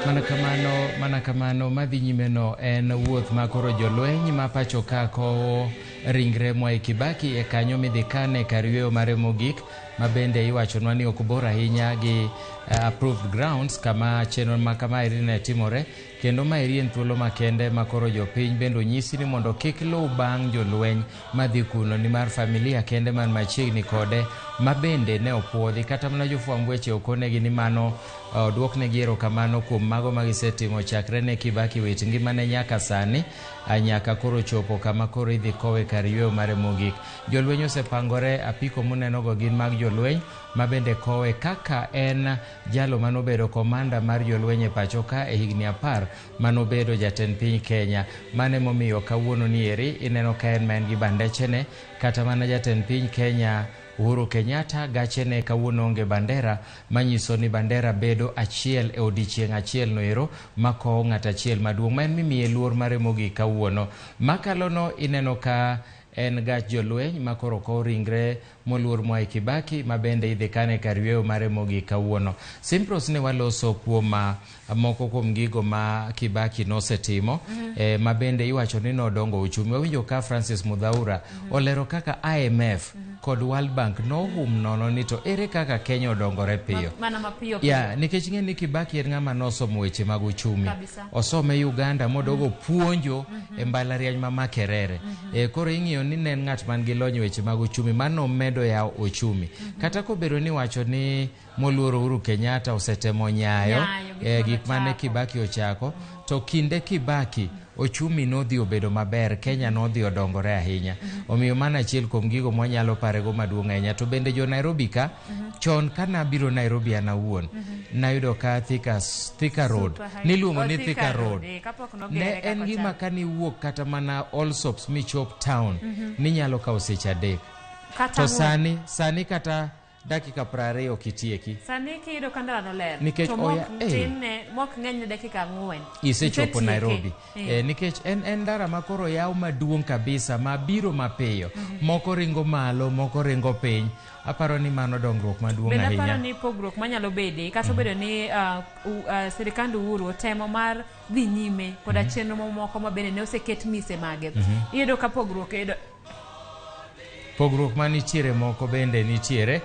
Mana kamano madhi nyimeno en wuoth makoro jolweny ma pacho ka kowo ringre Mwai Kibaki e kanyo midhi kane kar yweyo mare mogik, ma bende iwachonwa ni ok bor ahinya gi approved grounds kama chenro ma kama ne timore, kendo ma en thuolo makende makoro jopiny bende onyisi ni mondo kik luw bang' jolweny madhi kuno, ni mar familia kende man machiegni kode ma bende ne opuodhi, kata mana jofwamb weche okonegi ni mano duoknegi erokamano kuom mago magisetimo chakre ne Kibaki wit ngimane nyaka sani, nyaka koro chopo kama koro idhi kowe kar yweyo mare mogik. Jolweny osepangore, apiko munenogo gin mag jolweny ma bende kowe kaka en jalo manobedo komanda mar jolweny e pacho ka e higni 10 manobedo jatend piny Kenya. Mane momiyo kawuono Nyeri ineno ka en gi bandechene, kata mana jatend piny Kenya Uhuru Kenyatta gachene kawuono onge bandera, manyiso ni bandera bedo achiel e odiochieng' achiel noero makowo ng'at achiel maduong' ma en mimiye luor mare mogik kawuono. Makalono ineno ka en gach jolweny makoro kowo ringre moluor Mwai Kibaki ma bende idhi kane kar yweyo mare mogik kawuono. Simpros ne waloso kuom moko kuom gigo ma Kibaki nosetimo, ma bende iwacho ni nodongo uchumi. Wawinjo ka Francis Mudhaura olero kaka IMF kod World Bank nohum nono ni to ere kaka Kenya odongore piyo. Mana mapiyo. Nikech ng'e ni Kibaki en ng'ama nosomo weche mag uchumi. Osome Uganda modogo puonjo e mbalariany ma Makerere. Koro ing'iyo ni en ng'at man gi lony weche mag uchumi, mano medo ya uchumi. Kata kobedo ni wacho ni moluor Uhuru Kenyatta osetemo nyayo gik mane Kibaki ochako, to kinde Kibaki ochumi nodhi obedo maber, Kenya nodhi odongore ahinya. Omiyo mana achiel kuom gigo mwanyalo parego maduong' ahinya. To bende jo Nairobi ka, chon kana biro Nairobi anawuon, nayudo ka Thika Road, niluongo ni Thika Road. Ne en gima kaniwuok kata mana Allsops michop town, ninyalo kawo seche 3. To sani kata dakika 20 kitieki. Sani kiyudo ka ndara ler. Nikech to mok ng'eny dakika 4. Isechopo Nairobi. Nikech en ndara makoro yaw maduong' kabisa, mabiro mapiyo. Moko ringo malo, moko ringo piny. Aparo ni mano dongruok maduong' ahinya. Bende aparo ni pogruok manyalo bede, kata bedo ni sirikand Uhuru temo mar dhi nyime koda chenro moko ma bende ne oseket mise mage. Iyudo ka pogruok manitiere moko bende nitiere,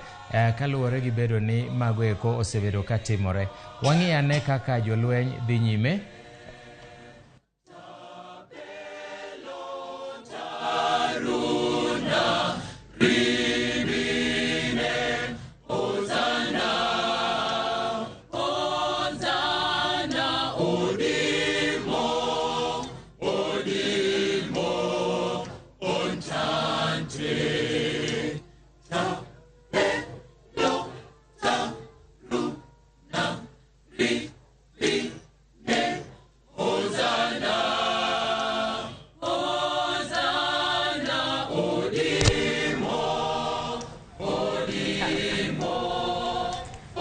kaluwore gi bedo ni mago eko osebedo ka timore. Wang'i ane kaka jolweny dhi nyime.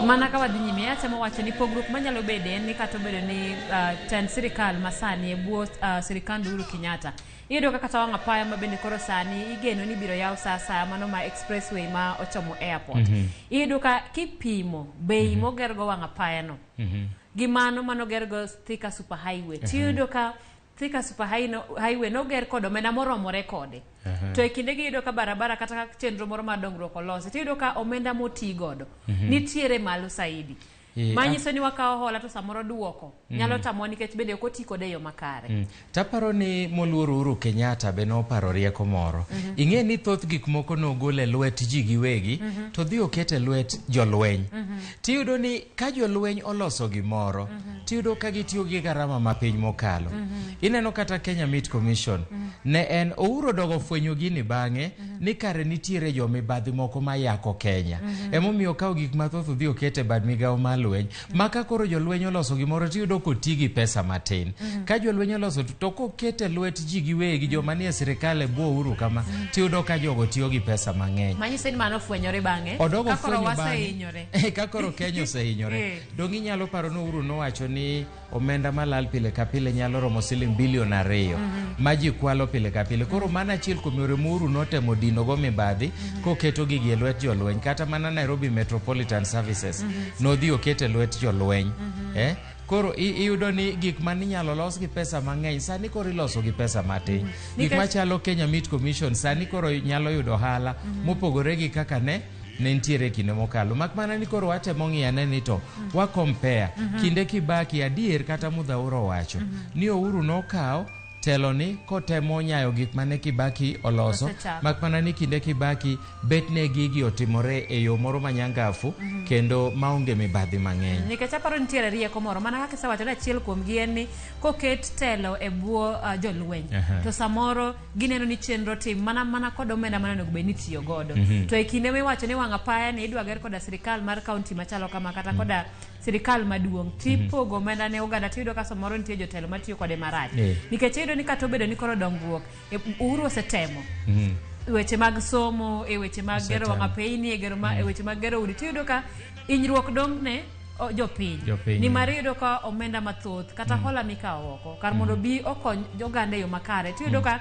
mana ka wadhi nyime, atemo wacho ni pogruok manyalo bede en ni kata bedo ni tend sirikal masani e bwo sirikand Uhuru Kenyatta. Iyudo ka kata wang' apaya ma bende koro sani igeno ni biro yaw saa mano ma expressway ma ochomo airport. Iyudo ka kipimo bei mogergo wang' apaya no gi mano manogergo Thika Super Highway, tiyudo ka Thika Super Highway noger kod omenda moromore kode. To e kinde giyudo ka barabara kata chenro moro mar dongruok olosi, tiyudo ka omenda moti godo nitiere malo saidi. Manyiso ni wakawo hola to samoro duoko nyalo tamwa nikech bende ok oti kode yo makare. Taparo ni moluor Uhuru Kenyatta be noparo rieko moro. Ing'e ni thoth gik moko nogole lwet ji giwegi, to dhi okete lwet jolweny. Tiyudo ni ka jolweny oloso gimoro, tiyudo ka gitiyo gi garama mapiny mokalo. Ineno kata Kenya Meat Commission ne en Uhuru dogo fwenyo gini bang'e ni kare nitiere jomibadhi moko mayako Kenya. Emomiyo kawo gik mathoth dhi okete bad migawo malo maka koro jolweny oloso gimoro tiyudo koti gi pesa matin. Ka jolweny oloso to kokete lwet ji giwegi joma nie sirikal e bwo Uhuru kama, tiyudo ka jogo tiyo gi pesa mang'eny. Manyiso ni mano fwenyore bang'e. Odogo fwenyo bang'e. Ka koro Kenya osehinyore. Dong' inyalo paro ni Uhuru nowacho ni omenda malal pile ka pile nyalo romo siling bilion 2 ma ji kwalo pile ka pile. Koro mana achiel kuom yore Uhuru notemo dino go mibadhi koketo gigi e lwet jolweny. Kata mana Nairobi Metropolitan Services nodhi okete lwet jolweny. koro iyudo ni gik mani nyalo los gi pesa mang'eny sani koro iloso gi pesa matin. Gik machalo Kenya Meat Commission sani koro nyalo yudo ohala mopogore gi kaka ne nitiere kinde mokalo. Mak mana ni koro watemo ng'iyane ni to wa compare kinde Kibaki adier kata Mudhaura wacho ni Ouru nokawo telo ni kotemo nyayo gik mane Kibaki oloso. Mak mana ni kinde Kibaki betne gigi otimore e yo moro manyangafu kendo maonge mibadhi mang'eny. Nikech aparo nitiere rieko moro mana kaka isewacho ni achiel kuom gi en ni koket telo e bwo jolweny to samoro gineno ni chenro tim mana kod omenda mana onego bed ni tiyo godo. To e kinde miwacho ni wang' apaya ni idwa ger koda sirikal mar kaunti machalo kama kata koda sirikal maduong' tipogo omenda ne oganda tiyudo ka samoro nitie jotelo matiyo kode marach. Nikech iyudo ni kata obedo ni koro dongruok Uhuru osetemo weche mag somo, e weche mag gero wang' apeyni, e weche mag gero udi, tiyudo ka inyruok dong ne jopiny. Ni marido ka omenda mathoth kata hola mikawo oko kar mondo bi okony oganda e yo makare, tiyudo ka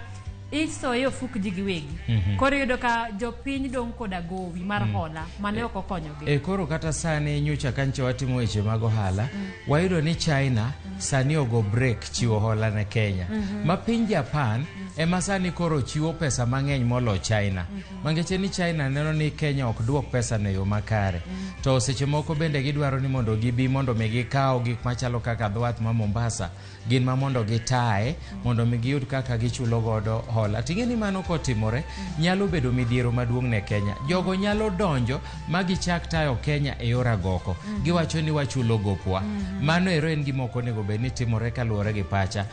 isoyo fuk ji giwegi. Koro yudo ka jopiny dong koda gowi mar hola mane ok okonyogi. Koro kata sani nyocha kanche watimo weche mag ohala, wayudo ni China sani ogo break chiwo hola ne Kenya. Ma piny Japan ema sani koro chiwo pesa mang'eny molo China. Mangeche ni China neno ni Kenya ok duok pesa ne yo makare. To seche moko bende gidwaro ni mondo gibi mondo gikaw gik machalo kaka dhwath ma Mombasa gin ma mondo gitae mondo giyud kaka gichulo godo hola. Ting'e ni mano kotimore nyalo bedo midhiero maduong' ne Kenya. Jogo nyalo donjo ma gichak tayo Kenya e yor agoko. Giwacho ni wachulo gopwa. Mano ero en gima ok onego bed ni timore kaluwore gi pacha.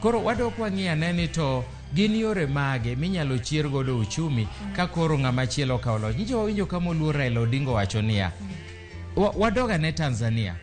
Koro wadok wang'iyane ni to gin yore mage minyalo chier godo uchumi ka koro ng'ama chielo ka olo. Nyicho wawinjo kama Oluor Raila Odinga wacho niya, wadoga ne Tanzania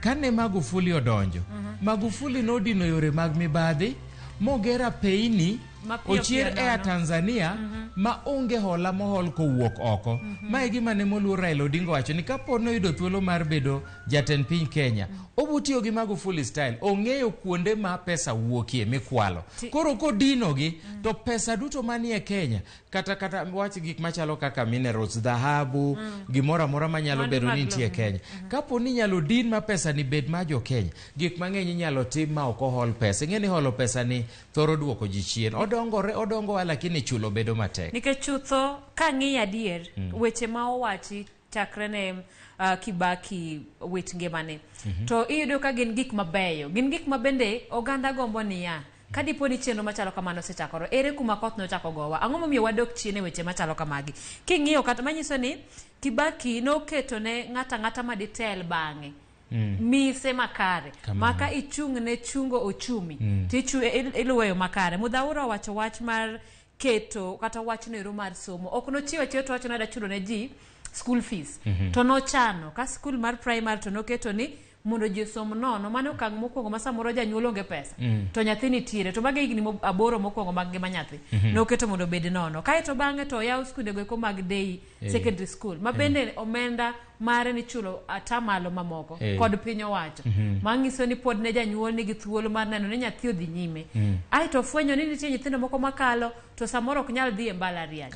kane Magufuli odonjo, Magufuli nodino yore mag mibadhi mogera peini ochier e Tanzania ma onge hola mohol kowuok oko. Ma e gima ne Oluor Raila Odinga wacho ni kapo noyudo thuolo mar bedo jatend piny Kenya, obutiyo gi Magufuli style, ong'eyo kuonde ma pesa wuokie mikwalo. Koro kodino gi to pesa duto manie Kenya kata wach gik machalo kaka minerals, dhahabu, gimora mora manyalo bedo ni nitie Kenya. Kapo ni nyalo din ma pesa ni bed ma jo Kenya, gik mang'eny nyalo tim ma ok ohol pesa. Ing'e ni holo pesa ni thoro duoko ji chien. Odongo lakini chulo bedo matek. Nikech chutho ka ng'iyo adier weche ma owachi chakre ne Kibaki wit ngimane. To iyudo ka gin gik mabeyo. Gin gik mabende oganda gombo niya. Kadipo ni chenro machalo kamano sechakoro, ere kuma koth nochako gowa? Ang'o momiyo wadok chien e weche machalo kamagi? King'iyo kata manyiso ni Kibaki noketo ne ng'ata maditel bang'e. Mise makare maka ichung ne chungo ochumi iluweyo makare. Mudhaura wacho wach mar keto kata wach nero mar somo ok nochiwo to wacho nada chulo ne ji school fees to nochano ka school mar primary to noketo ni mondo ji som nono. Mano okang' mokwongo ma samoro janyuol onge pesa to nyathi nitiere to mage higni aboro mokwongo mag ngima nyathi noketo mondo bed nono. Kae to bang'e to yaw skunde go eko mag day secondary school ma bende omenda mare ni chulo atamalo mamoko kod piny owacho. Mang'iso ni pod ne janyuol nigi thuolo mar neno ni nyathi odhi nyime. Ai to fwenyo ni nitie nyithindo moko makalo to samoro ok nyal dhi e mbalariany.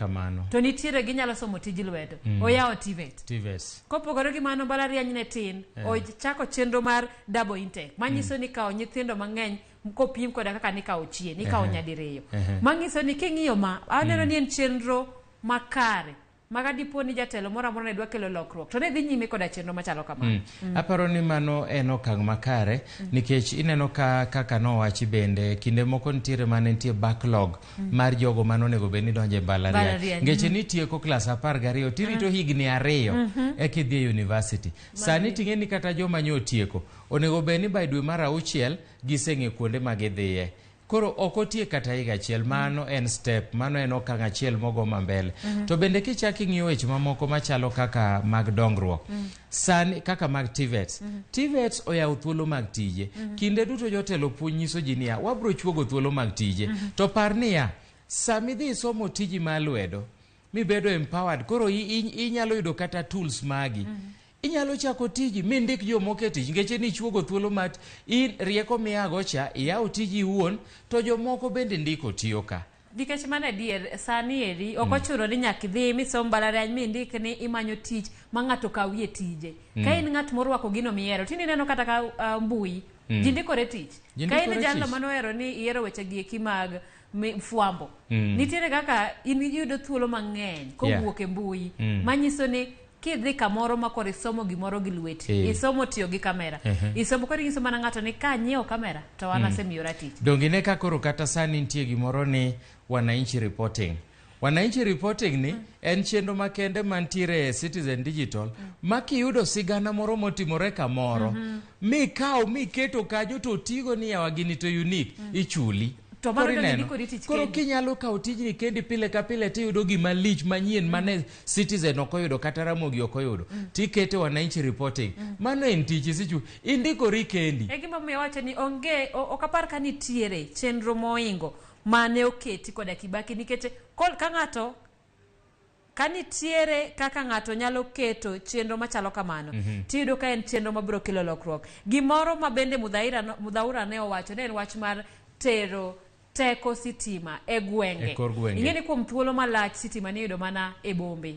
To nitiere ginyalo somo tij lwedo. Oyawo TVET. Kopogore gi mano mbalariany ne tin ochako chenro mar double intake. Manyiso ni kawo nyithindo mang'eny kopim koda kaka ni kawo chien, ni kawo nyadiriyo. Mang'iso ni king'iyo ma aneno ni en chenro makare. Maga dipo ni jatelo mora ne dwa kelo lokruok to ne dhi nyime koda chenro machalo kamano. Aparo ni mano en okang' makare nikech ineno kaka nowachi bende kinde moko nitiere mane nitie backlog mar jogo mano nego bed ni donje mbalariany. Ngeche ni tieko klas 12 tirito higni 2 eki dhi university. Sani ting'e ni kata joma nyo tieko onego bed ni by dwe mar 6 giseng'e kuonde ma gidhiye. Koro okotie kata higa achiel. Mano en step, mano en okang' achiel mogo mbele. To bende kichaki ng'iyo weche mamoko machalo kaka mag dongruok. Sani kaka mag TVET oyawo thuolo mag tije. Kinde duto jotelo puonj nyiso ji niya wabro chuogo thuolo mag tije. To par niya sami dhi somo tiji mar lwedo mibedo empowered, koro inyalo yudo kata tools magi. Inyalo chako tiji mindik jomoko e tich ngeche ni chuogo thuolo mat in rieko miago cha iyawo tiji iwuon to jomoko bende ndiko tiyo ka. Nikech mane dier sani eri ok ochuno ni nyaka idhi misom mbalariany mindik ni imanyo tich ma ng'ato kawie tije. Ka in ng'at morwako gino miero, tini neno kata ka mbui ji ndikore tich. Ka in jalno manohero ni iero weche gi eki mag fuambo. Nitiere kaka in yudo thuolo mang'eny kowuok e mbui manyiso ni kidhi kamoro ma koro isomo gimoro gi lweti, isomo tiyo gi kamera, isomo koro inyiso mana ng'ato ni ka nyiewo kamera to wan asemiyora tich. Dongine ka koro kata sani nitie gimoro ni wananchi reporting. Wananchi reporting ni en chenro makende mantiere Citizen Digital ma kiyudo sigana moro motimore kamoro mikaw miketo kanyo to tigo ni yawa gini to unique ichuli. Koro kinyalo kawo tijni kendi pile ka pile tiyudo gima lich manyien mane Citizen okoyudo kata Ramogi okoyudo tikete wananchi reporting. Mano en tich isichu indikori kendi. E gima miyo wacho ni onge okapar ka nitiere chenro moingo mane oketi koda Kibaki nikech ka ng'ato kanitiere kaka ng'ato nyalo keto chenro machalo kamano tiyudo ka en chenro mabiro kelo lokruok. Gimoro ma bende Mudhaura ne owacho ne en wach mar tero teko sitima e gwenge. Ingeni kuom thuolo malach sitima ne yudo mana e bombe.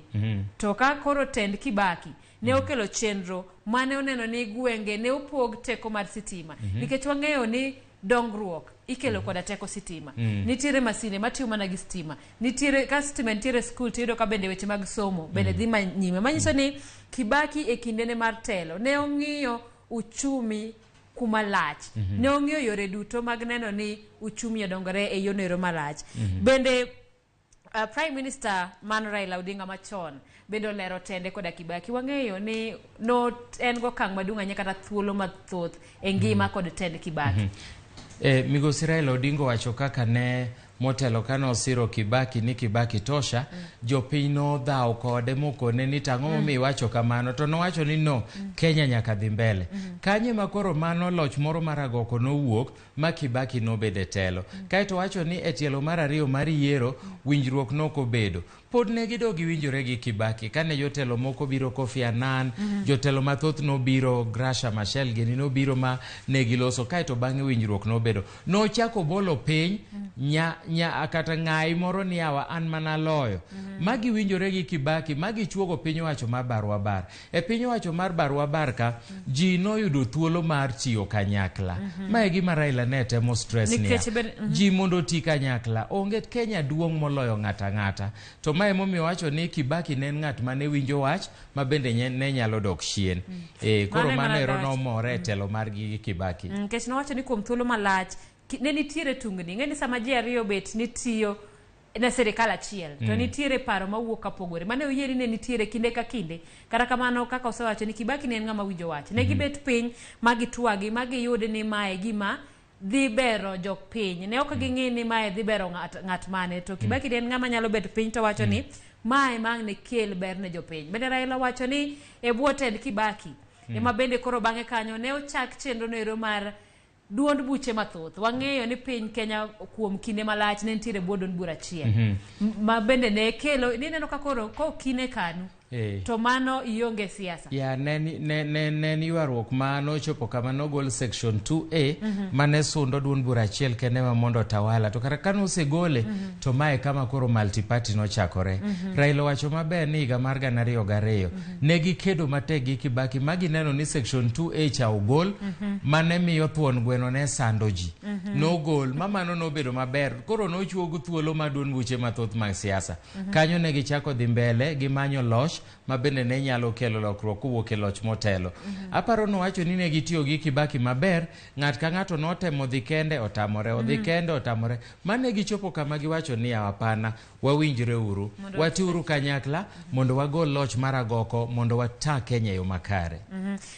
To ka koro tend Kibaki ne okelo chenro mane oneno ni gwenge ne opog teko mar sitima. Nikech wang'eyo ni dongruok ikelo koda teko sitima. Nitiere masine matiyo mana gi sitima. Nitiere ka sitima nitiere skul tiyudo ka bende weche mag somo bende dhi nyime. Manyiso ni Kibaki e kindene mar telo ne ong'iyo uchumi kuma lach. Ne ong'iyo yore duto mag neno ni uchumi odongore e yonero malach. Bende Prime Minister man Raila Odinga machon bende olero tende koda Kibaki. Wang'eyo ni no en go kang' maduong' ahinya kata thuolo mathoth e ngima kod tend Kibaki. Migosi Raila Odinga wacho kaka ne motelo kano siro Kibaki ni Kibaki tosha jopiny no dhao kode mokone ni tang'o momi wacho kamano to nowacho ni no Kenya nyaka dhi mbele. Kanye makoro mano loch moro maragoko no wuok ma Kibaki no bede telo. Kaito wacho ni etielo mar ariyo mar yiero winjruok noko bedo. Pod ne gidogi winjore gi Kibaki kane jotelo moko biro Kofi Annan, jotelo mathoth no biro Grasha Machel gini no biro ma negiloso kaito bang'e winjruok no bedo. No chako bolo piny kata ng'ai moro ni yawa an mana loyo. Magi winjore gi Kibaki, magi chuogo piny wacho mar Barua Bar. E piny wacho mar Barua Bar ka ji no yudo thuolo mar tiyo kanyakla. Mae gima Raila ne temo stress niya. Ji mondo ti kanyakla. Onge Kenya duong' moloyo ng'ata ng'ata. To mae momiyo wacho ni Kibaki ne ng'at mane winjo wach ma bende ne nyalo dok chien. Koro mano ero nomore telo mar gi Kibaki. Kech nowacho ni kuom thuolo malach ne nitiere tungni. Ng'eni sama ji ariyo bet nitiyo na serikal achiel to nitiere paro mawuok kapogore. Mane oyieri ne nitiere kinde ka kinde. Kata kamano kaka osewacho ni Kibaki ne en ng'ama winjo wach. Ne gibet piny magitwagi magiyud ni mae gima dhi bero jok piny. Ne ok ging'i ni mae dhi bero ng'at mane. To Kibaki ne en ng'ama nyalo bet piny to wacho ni mae mang' ne kel ber ne jopiny. Bende Raila wacho ni e bwo tend Kibaki ema bende koro bang'e kanyo ne ochak chenro nero mar duond buche mathoth. Wang'eyo ni piny Kenya kuom kinde malach ne nitiere bwo duond bura achiel. Ma bende ne kelo ni neno ka koro kine kanu to mano ionge siasa. Ya ne ywaruok mano chopo kama nogol section 2A mane sundo duond bura achiel kende ma mondo tawala. To kata kano osegole to mae kama koro multiparty no chakore. Raila wacho maber ni higa mar 2002 ne gikedo matek gi Kibaki magi neno ni section 2A cha ogol mane miyo thuon gweno ne sando ji. Nogol mamano nobedo maber. Koro nochuogo thuolo ma duond buche mathoth mag siasa. Kanyo ne gichako dhi mbele gi manyo loch ma bende ne nyalo kelo lokruok kowuok e loch motelo. Aparo nowacho ni ne gitiyo gi Kibaki maber, ng'at ka ng'ato notemo dhi kende otamore, odhi kende otamore. Mane gichopo kama giwacho ni hapana, wawinjre uru, watiuru kanyakla mondo wagol loch maragoko mondo wata Kenya yo makare.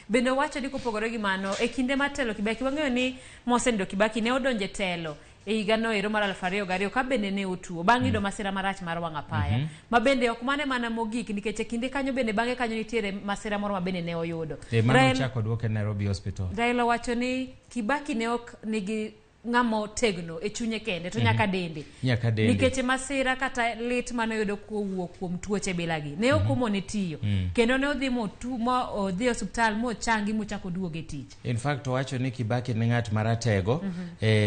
Bende wacho ni kopogore gi mano e kinde matelo Kibaki wang'eyo ni Mosendo Kibaki ne odonje telo e higa no ero mar 2002 ka bende ne otuo bang' yudo masira marach mar wang' apaya ma bende ok mane mana mogik nikech kinde kanyo bende bang'e kanyo nitiere masira moro ma bende ne oyudo. Mano chako duoke Nairobi Hospital. Raila wacho ni Kibaki ne ok nigi ng'amo tegno e chunye kende to nyaka dende nikech masira kata lit mane yudo kuwuok kuom tuoche bilagi ne okomone tiyo kendo ne odhi odhi osiptal mochangi mochako duoge tich. In fact owacho ni Kibaki ne ng'at maratego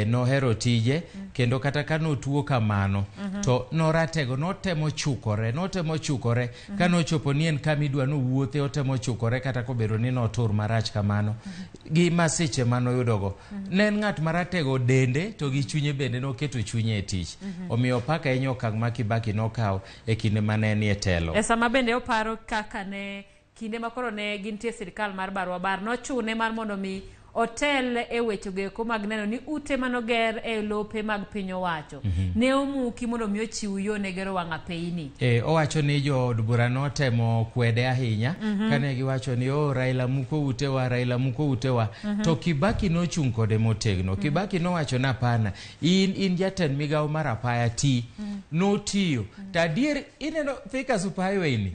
nohero tije kendo kata ka notuo kamano to noratego notemo chukore ka nochopo ni en kama idwa nowuothe otemo chukore kata kobedo ni notur marach kamano gi masiche manoyudogo. Ne en ng'at maratego dende to gi chunye bende noketo chunye e tich. Omiyo paka enyo okang' ma Kibaki nokawo e kinde mane ni e telo. E sama bende oparo kaka ne kinde makoro ne gintie sirikal mar Barwa nochune mar mondo mi hotel e wechego eko mag neno ni ute manoger e lope mag piny owacho ne omuki mondo mi ochiw yo ne gero wang'a peyni. Owacho ni jo od bura notemo kwede ahinya kane giwacho ni Raila muko utewa to Kibaki nochung' kode motegno. Kibaki nowacho na pana in jatend migawo mar apaya ti notiyo tadier ineno Thika Super Highway ni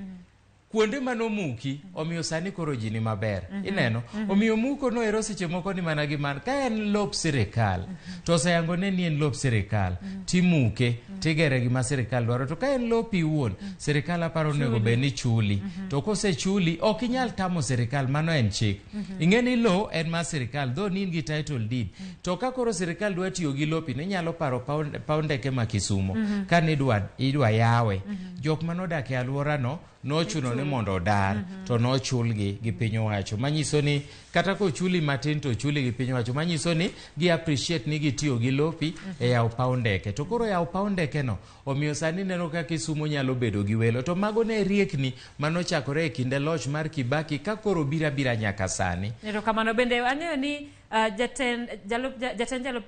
kuonde manomuki omiyo sani koro ji ni maber ineno omiyo muko no ero seche moko ni mana gi man ka en lop sirikal to sayango ne ni en lop sirikal timuke tigere gi ma sirikal dwaro to ka en lopi wuon sirikal aparo nego be ni chuli to kose chuli ok inyal tamo sirikal mano en chik ingeni lo en ma sirikal do ni gi title deed to ka koro sirikal dwa tiyo gi lopi ne nyalo paro paundeke ma Kisumo ka ni idwa yawe jok manodak e alwora no chuno ni mondo odar to no chulgi gi piny owacho manyiso ni kata ko chuli matin to chuli gi piny owacho manyiso ni gi appreciate ni gitiyo gi lopi e yaw paundeke to koro yaw paundeke no omiyo sani neno ka Kisumo nyalo bedo gi welo to mago ne riekni manochakore e kinde loch mar Kibaki ka koro bira nyaka sani. Ero kamano bende ang'eyo ni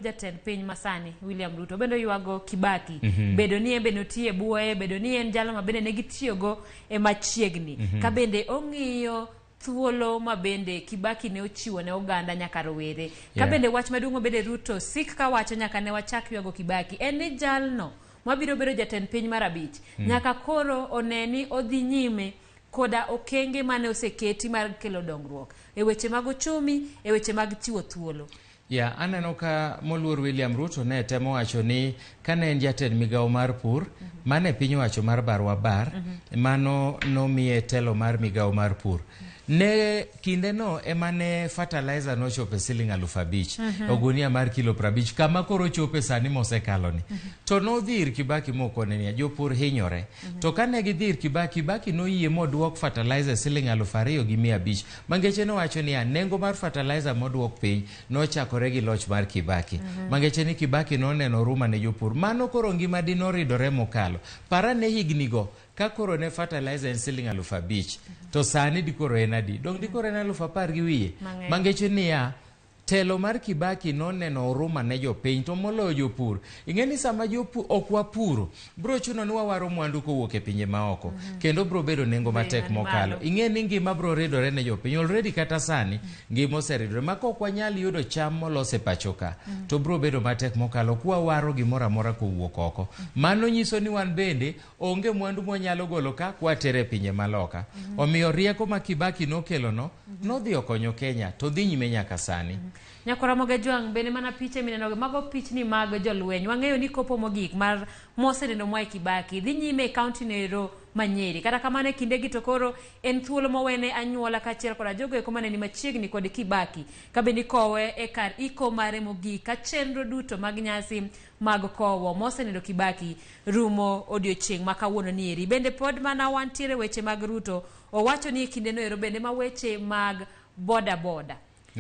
jatend piny masani William Ruto bendo yuago Kibaki bedo ni en bende otie buoye bedo ni en jalo ma bende ne gitiyogo e machiegni ka bende ong'iyo thuolo ma bende Kibaki ne ochiwo ne oganda nyaka rowere ka bende wach maduong' bende Ruto sik ka wacho nyaka ne wachak yuago Kibaki en ni jalno mabiro bedo jatend piny mar abich nyaka koro oneni odhi nyime koda okenge mane oseketi mar kelo dongruok e weche mag uchumi e weche mag chiwo thuolo. Aneno ka moluor William Ruto ne temo wacho ni kane en jatend migawo mar pur mane piny owacho mar Barwa mano nomiye telo mar migawo mar pur ne kinde no emane fertilizer no chope siling 5,000 ogunia mar kilo 50 kama koro chope sani mosekalo ni to no dhir Kibaki mokone ni jopur hinyore to kane gidhir Kibaki no yie moduok fertilizer siling 2,500 mangeche no wacho ni nengo mar fertilizer moduok piny no chakore gi loch mar Kibaki mangeche ni Kibaki no neno ruma ne jopur mano koro ngima di no ridore mokalo para ne higni go ka koro ne fertilizer en siling 5,000 to sani di koro en adi dong di koro en 10,000 gi wiye mangeche niya telo mar Kibaki no neno ruma ne jopiny to moloyo jopur ingeni sama jopur okwa puro bro chuno ni wawaro mwandu kowuok e pinje maoko kendo bro bedo nengo matek mokalo ingeni ngima bro ridore ne jopiny already kata sani ngima oseridore maka ok wanyal yudo cham molose pachoka to bro bedo matek mokalo kwa waro gimoro amora kowuok oko mano nyiso ni wan bende onge mwandu mwanyalo golo ka kwa tere pinje maloka omiyo rieko ma Kibaki nokelo no dhi okonyo Kenya to dhi nyime nyaka sani. Nyakora Ramogi Juang bende mana piche mineno mago pichni mag jolweny wang'eyo ni kopo mogik mar moseneno Mwai Kibaki dhi nyime e kaunti no ma Nyeri kata kamane kinde gi to koro en thuolo mowene anyuola kachiel koda jogo eko mane ni machiegni kod Kibaki ka bende kowe e kar iko mare mogik ka chenro duto mag nyasi mag kowo moseneno Kibaki rumo odiochieng' ma kawuono Nyeri bende pod mana wantiere weche mag Ruto owacho ni kinde no ero bende ma weche mag boda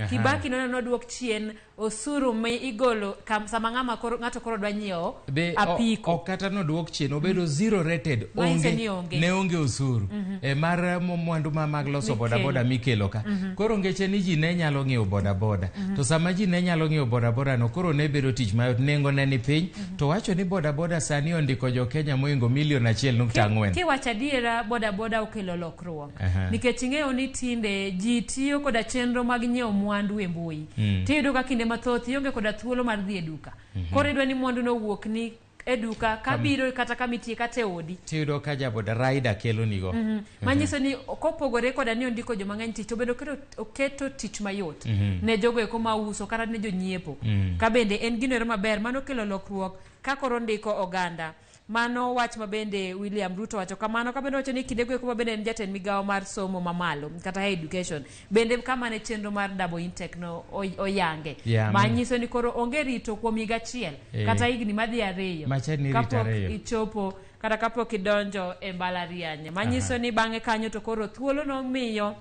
Kibaki no duok chien osuru me igolo sama ng'ato koro dwa nyiewo apiko kata no duok chien obedo zero rated onge osuru mar mwandu mag loso boda mikelo ka koro ngeche ni ji ne nyalo ng'iewo boda to sama ji ne nyalo ng'iewo boda no koro ne bedo tich mayot nengo ne ni piny to wacho ni boda sani ondiko jo Kenya moingo 1.4 kiwacho adiera boda okelo lokruok nikech ing'eyo ni tinde ji tiyo koda chenro mag nyiewo mwandu e mbui tiyudo ka kinde mathoth ionge koda thuolo mar dhi e duka koro idwa ni mwandu no wuok ni e duka kabiro kata kamitie kata e odi tiyudo ka jaboda rider kelo nigo manyiso ni kopogore koda ni ondiko joma ng'eny tich to bedo oketo tich mayot ne jogo eko mauso kata ne jonyiepo ka bende en gino maber mano kelo lokruok ka koro ndiko oganda mano wach mabende William Ruto wacho kamano ka bende wacho ni kinde go eko bende en jatend migawo mar somo mamalo kata education bende kama ne chenro mar double intake no oyange manyiso ni koro onge rito kuom higa achiel kata higni madhi ariyo kapok ichopo kata kapok idonjo e mbalariany manyiso ni bang'e kanyo to koro thuolo no miyo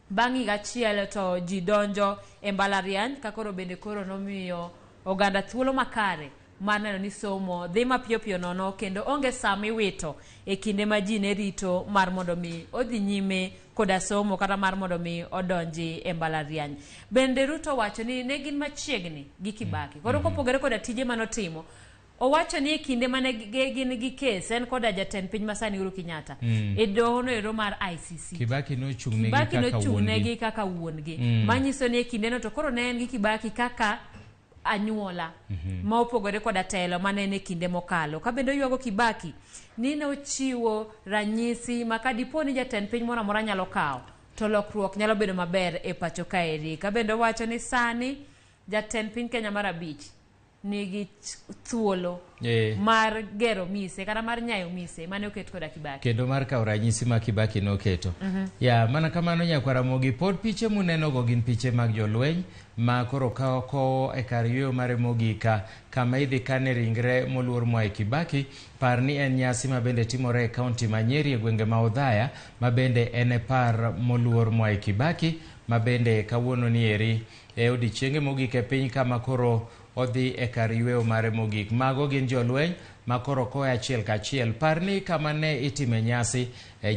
bang' higa achiel to ji donjo e mbalariany ka koro bende koro nomiyo oganda thuolo makare maneno ni somo dhi mapiyo piyo nono kendo onge sami wito e kinde ma ji ne rito mar mondo mi odhi nyime koda somo kata mar mondo mi odonji e mbalariany. Bende Ruto wacho ni ne gin machiegni gi Kibaki koro kopogore koda tije manotimo owacho ni kinde mane gin gi kes en koda jatend piny masani Uhuru Kenyatta e doho no ero mar ICC Kibaki nochung'negi kaka wuongi manyiso ni kinde no to koro ne en gi Kibaki kaka anyuola ma opogore koda telo mane ne kinde mokalo ka bende yuago Kibaki ni ne ochiwo ranyisi ma ka dipo ni jatend piny moro amora nyalo kawo to lokruok nyalo bedo maber e pacho kaeri ka bende wacho ni sani jatend piny Kenya mar abich nigi thuolo mar gero mise kata mar nyayo mise mane oket koda Kibaki kendo mar kawo ranyisi ma Kibaki noketo ya mana kamano nyakwara Ramogi pod piche muneno go gin piche mag jolweny ma koro kawo ko e kar yweyo mare mogika kama idhi kane ringre moluor Mwai Kibaki par ni en nyasi ma bende timore e kaunti ma Nyeri e gwenge ma Othaya ma bende en e par moluor Mwai Kibaki ma bende kawuono ni eri e odiechienge mogik e piny kama koro odhi e kar yweyo mare mogik. Mago gin jolweny ma koro koe achiel kachiel. Parni kama ne itime nyasi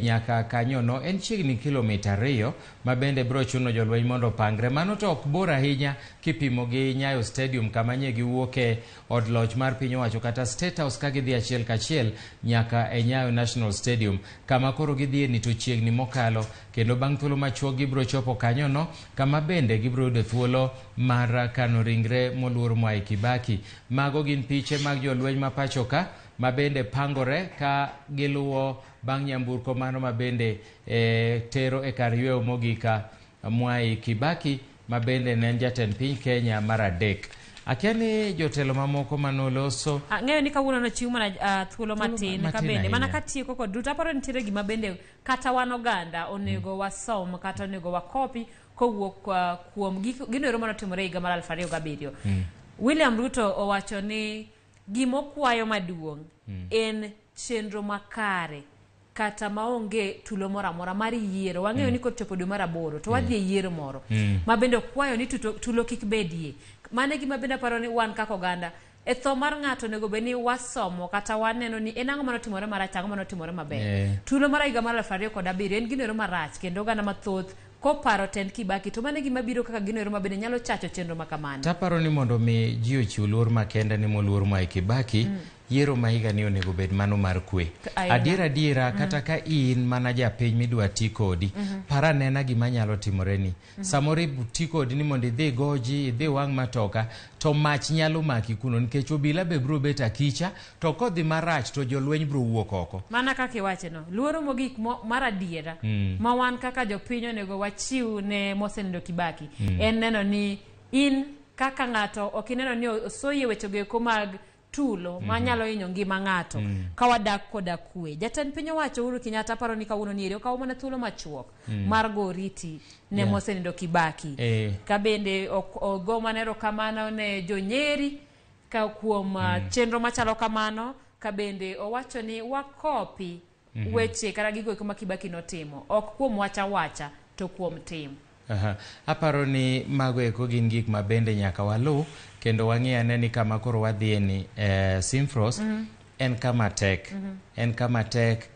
nyaka kanyono en chiegni kilomita 2 ma bende bro chuno jolweny mondo pangre. Mano to ok bor ahinya kipimo gi Nyayo Stadium kama nye giwuoke od loch mar piny owacho kata State House ka gidhi achiel kachiel nyaka e Nyayo National Stadium kama koro gidhie ni to chiegni mokalo kendo bang' thuolo machuok gibro chopo kanyono kama bende gibro yudo thuolo mar kano ringre moluor Mwai Kibaki. Mago gin piche mag jolweny ma pacho ka ma bende pangore ka giluwo bang' nyamburko mano ma bende tero e kar yweyo mogika Mwai Kibaki ma bende ne en jatend piny Kenya mar adek. Akiani jotelo mamoko manoloso ng'eyo ni kawuono no chiwo mana thuolo matin ka bende mana katieko kod duto aparo nitiere gima bende kata wan oganda onego wasom kata onego wakopi kowuok kuom gino ero manotimore higa mar 2007. William Ruto owacho ni gimokwayo maduong' en chenro makare kata maonge tulo moro amora mar yiero. Wang'eyo ni kochopo dwe mar 8 to wadhi e yiero moro ma bende okwayo ni tulo kik bedie. Mane gima bende paro ni wan kaka oganda e tho mar ng'ato nego be ni wasomo kata waneno ni en ang'o manotimore marach ang'o manotimore maber. Tulo mar higa mar 2007 en gino ero marach kendo oganda mathoth koparo tend Kibaki to mane gima biro kaka gino ero mabende nyalo chacho chenro makamano. Taparo ni mondo mi ji ochiw luor makenda ni moluor Mwai Kibaki yiero ma higa ni onego bed mano mar kwe. Adiera kata ka in mana japiny midwa ti kodi para nena gima nyalo timore ni samori ti kodi ni mondo idhi goji idhi wang' matoka to mach nyalo maki kuno nikech obila be bro bet akicha to kodhi marach to jolweny bro wuok oko. Mana kaka iwache no luoro mogik mar adiera ma wan kaka jopiny onego wachiw ne mosenindo Kibaki en neno ni in kaka ng'ato ok ineno ni osoyie wechego eko mag tulo manyalo hinyo ngima ng'ato ka wadak koda kwe. Jatend piny owacho Uhuru Kenyatta paro ni kawuono ni ere okawo mana thuolo machuok mar goriti ne mosenindo Kibaki ka bende ogo manero kamano ne jonyeri ka kuom chenro machalo kamano ka bende owacho ni wakopi weche kata gigo eko ma Kibaki notimo ok kuom wacha to kuom tim. Aparo ni mago eko gin gik ma bende nyaka walu kendo wang'e ane ni kama koro wadhie ni Simfrost en kama tek en kama tek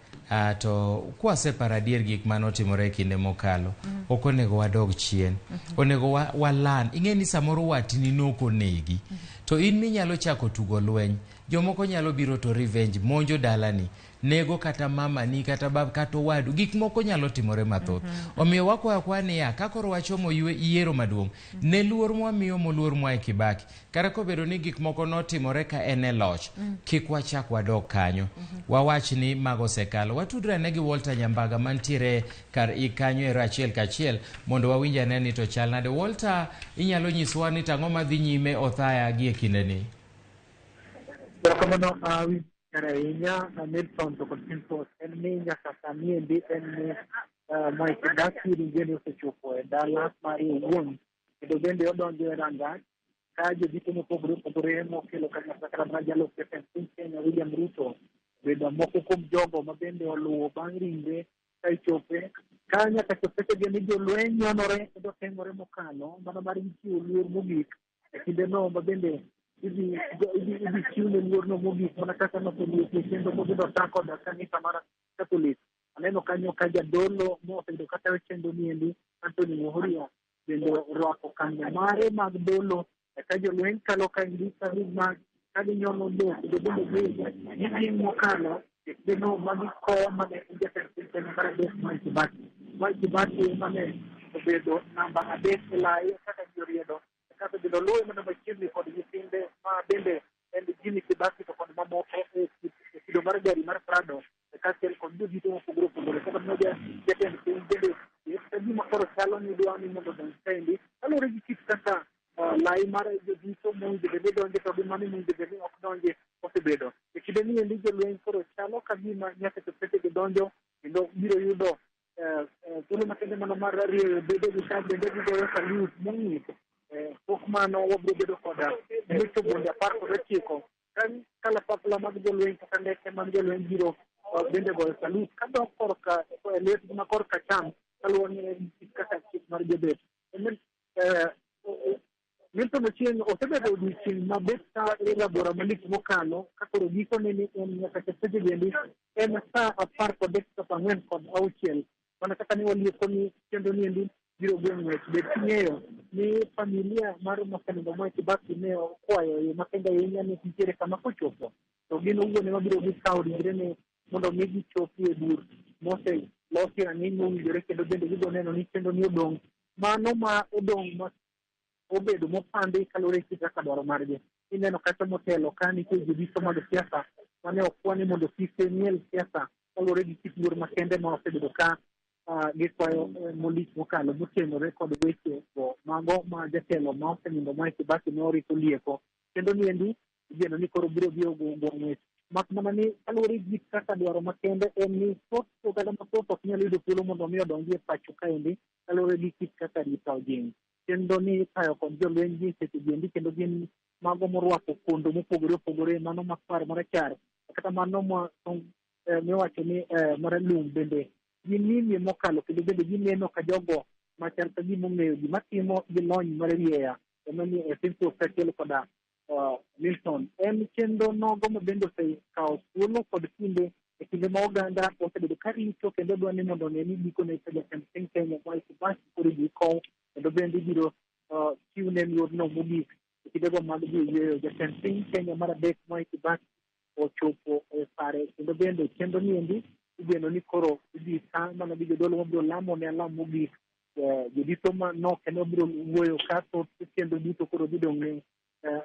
to kwaseparo adier gik manotimore kinde mokalo ok onego wadog chien onego walan ing'e ni samoro watini noko negi to in minyalo chako tugo lweny jomoko nyalo biro to revenge, monjo dalani, nego kata mama ni kata bab kata wadu, gik moko nyalo timore mathoth. Omiyo wakwayo kwa niya, kakoro wachomo yiero maduong', ne luor mwamiyo moluor Mwai Kibaki, kara kobedo ni gik moko notimore ka en e loch, kik wachak wadok kanyo. Wawach ni mago sekalo. Watudre ne gi Walter Nyambaga mantiere kar kanyo e achiel kachiel mondo wawinja ne ni to chal nade. Walter, inyalo nyiswa ni tang'o madhi nyime Othaya gi e kindeni? Kamano ahinya Nelson to kod Pintos en ni nyaka sani endi en ni Mwai Kibaki ringeni osechopo e dala mare owuon, kendo bende odonjo e rangach ka jodito mopogore opogore mokelo kanyakla mar jalup jatend piny Kenya William Ruto bedo moko kuom jogo ma bende oluwo bang' ringre ka ichope ka nyaka chopetegi ni jolweny nyonore kendo tengore mokalo mana mar chiwo luor mogik e kindeno ma bende idhi chiwne luorno mogik mana kaka noseluoke kendo mobedo ta kod kanisa mar Catholic. Aneno kanyo ka jadolo mosebedo kata chenro niendi Anthony Muhuria bende orwako kande mare mag dolo ka jolweny kalo ka indika ka ginyono lo kendo bende giting' mokalo kendo magiko mane jatend piny mar adek Mwai Kibaki mane obedo namba adek e lai kaka joriedo kata bedo luwe mana machiegni kod nyithinde ma bende en Jimmy Kibaki to kod mamoko e kido mar gari mar Prado kaachiel kod jodito mopogore opogore kata moja jatend piny bende gima koro chalo ni dwa ni mondo odonj kaendi kaluwore gi kit kaka lai mar jodito mowinjo bende donje to gi mane mowinjo bende ok donje osebedo e kinde ni endi jolweny koro chalo ka gima nyaka chopetegi donjo kendo biro yudo thuolo makende mano mar rieyo bedegi ka bende gigoyo salut mong'ith. Pok mano wabiro bedo koda mecho bonde 19 kalapapla mag jolweny kata ndeke mag jolweny biro bende goyo salut kadok korka lwetgi ma korka cham kaluwore ni kaka chik mar jobet. Milton Ochieng osebedo odiochieng' mabet ka elabora malich mokalo ka koro gikone ni en nyaka chepseche bendi en sa 14:46 mana kaka ne walieko ni kendo ni endi biro gweng' ng'wech. Bet king'eyo ni familia mar mosenindo Mwai Kibaki ne okwayo yo makende ahinya ni nitiere kama kochopo to gin owuon ema biro gikawo ringre ne mondo mi gichopi e bur moselosi rang'iny mowinjore kendo bende gibo neno ni kendo ni odong' mano ma odong' ma obedo mopandi kaluwore gi kaka dwaro margi. Ineno kata motelo ka nitie jodito mag siasa mane okwani mondo kik miel siasa kaluwore gi kit luor makende ma osebedo ka gikwayo molich mokalo motenore kod weche mago ma jatelo ma osenindo Mwai Kibaki ne orito lieko kendo ni endi igeno ni koro biro ng'wech mak mana ni kaluwore gi kaka dwaro makende en ni thoth oganda mathoth ok nyalo yudo thuolo mondo mi odonji e pacho kaendi kaluwore gi kit kaka rita ojing' kendo ni tayo kod jolweny gi seche biendi kendo gin mago morwako kondo mopogore opogore mano makwar marachar kata mano miwacho ni maralum bende gimie mokalo kendo bende gineno ka jogo machal ka gima ong'eyo gima timo gi lony mar rieya emani e Pintos kaachiel koda Milton. En kendo nogo ma bende osekawo thuolo kod kinde e kinde ma oganda osebedo ka rito kendo dwa ni mondo one ni gikone jatend piny Kenya Mwai Kibaki koro gikow kendo bende ibiro chiwne luorno mogik e kindego mag yweyo. Jatend piny Kenya mar adek Mwai Kibaki ochopo e pare kendo bende kendo ni endi igeno ni koro idhi sa mana gi jodolo mabiro lamo ne alam mogik jodito manok kendo biro wuoyo ka thoth kendo duto koro dhi dong'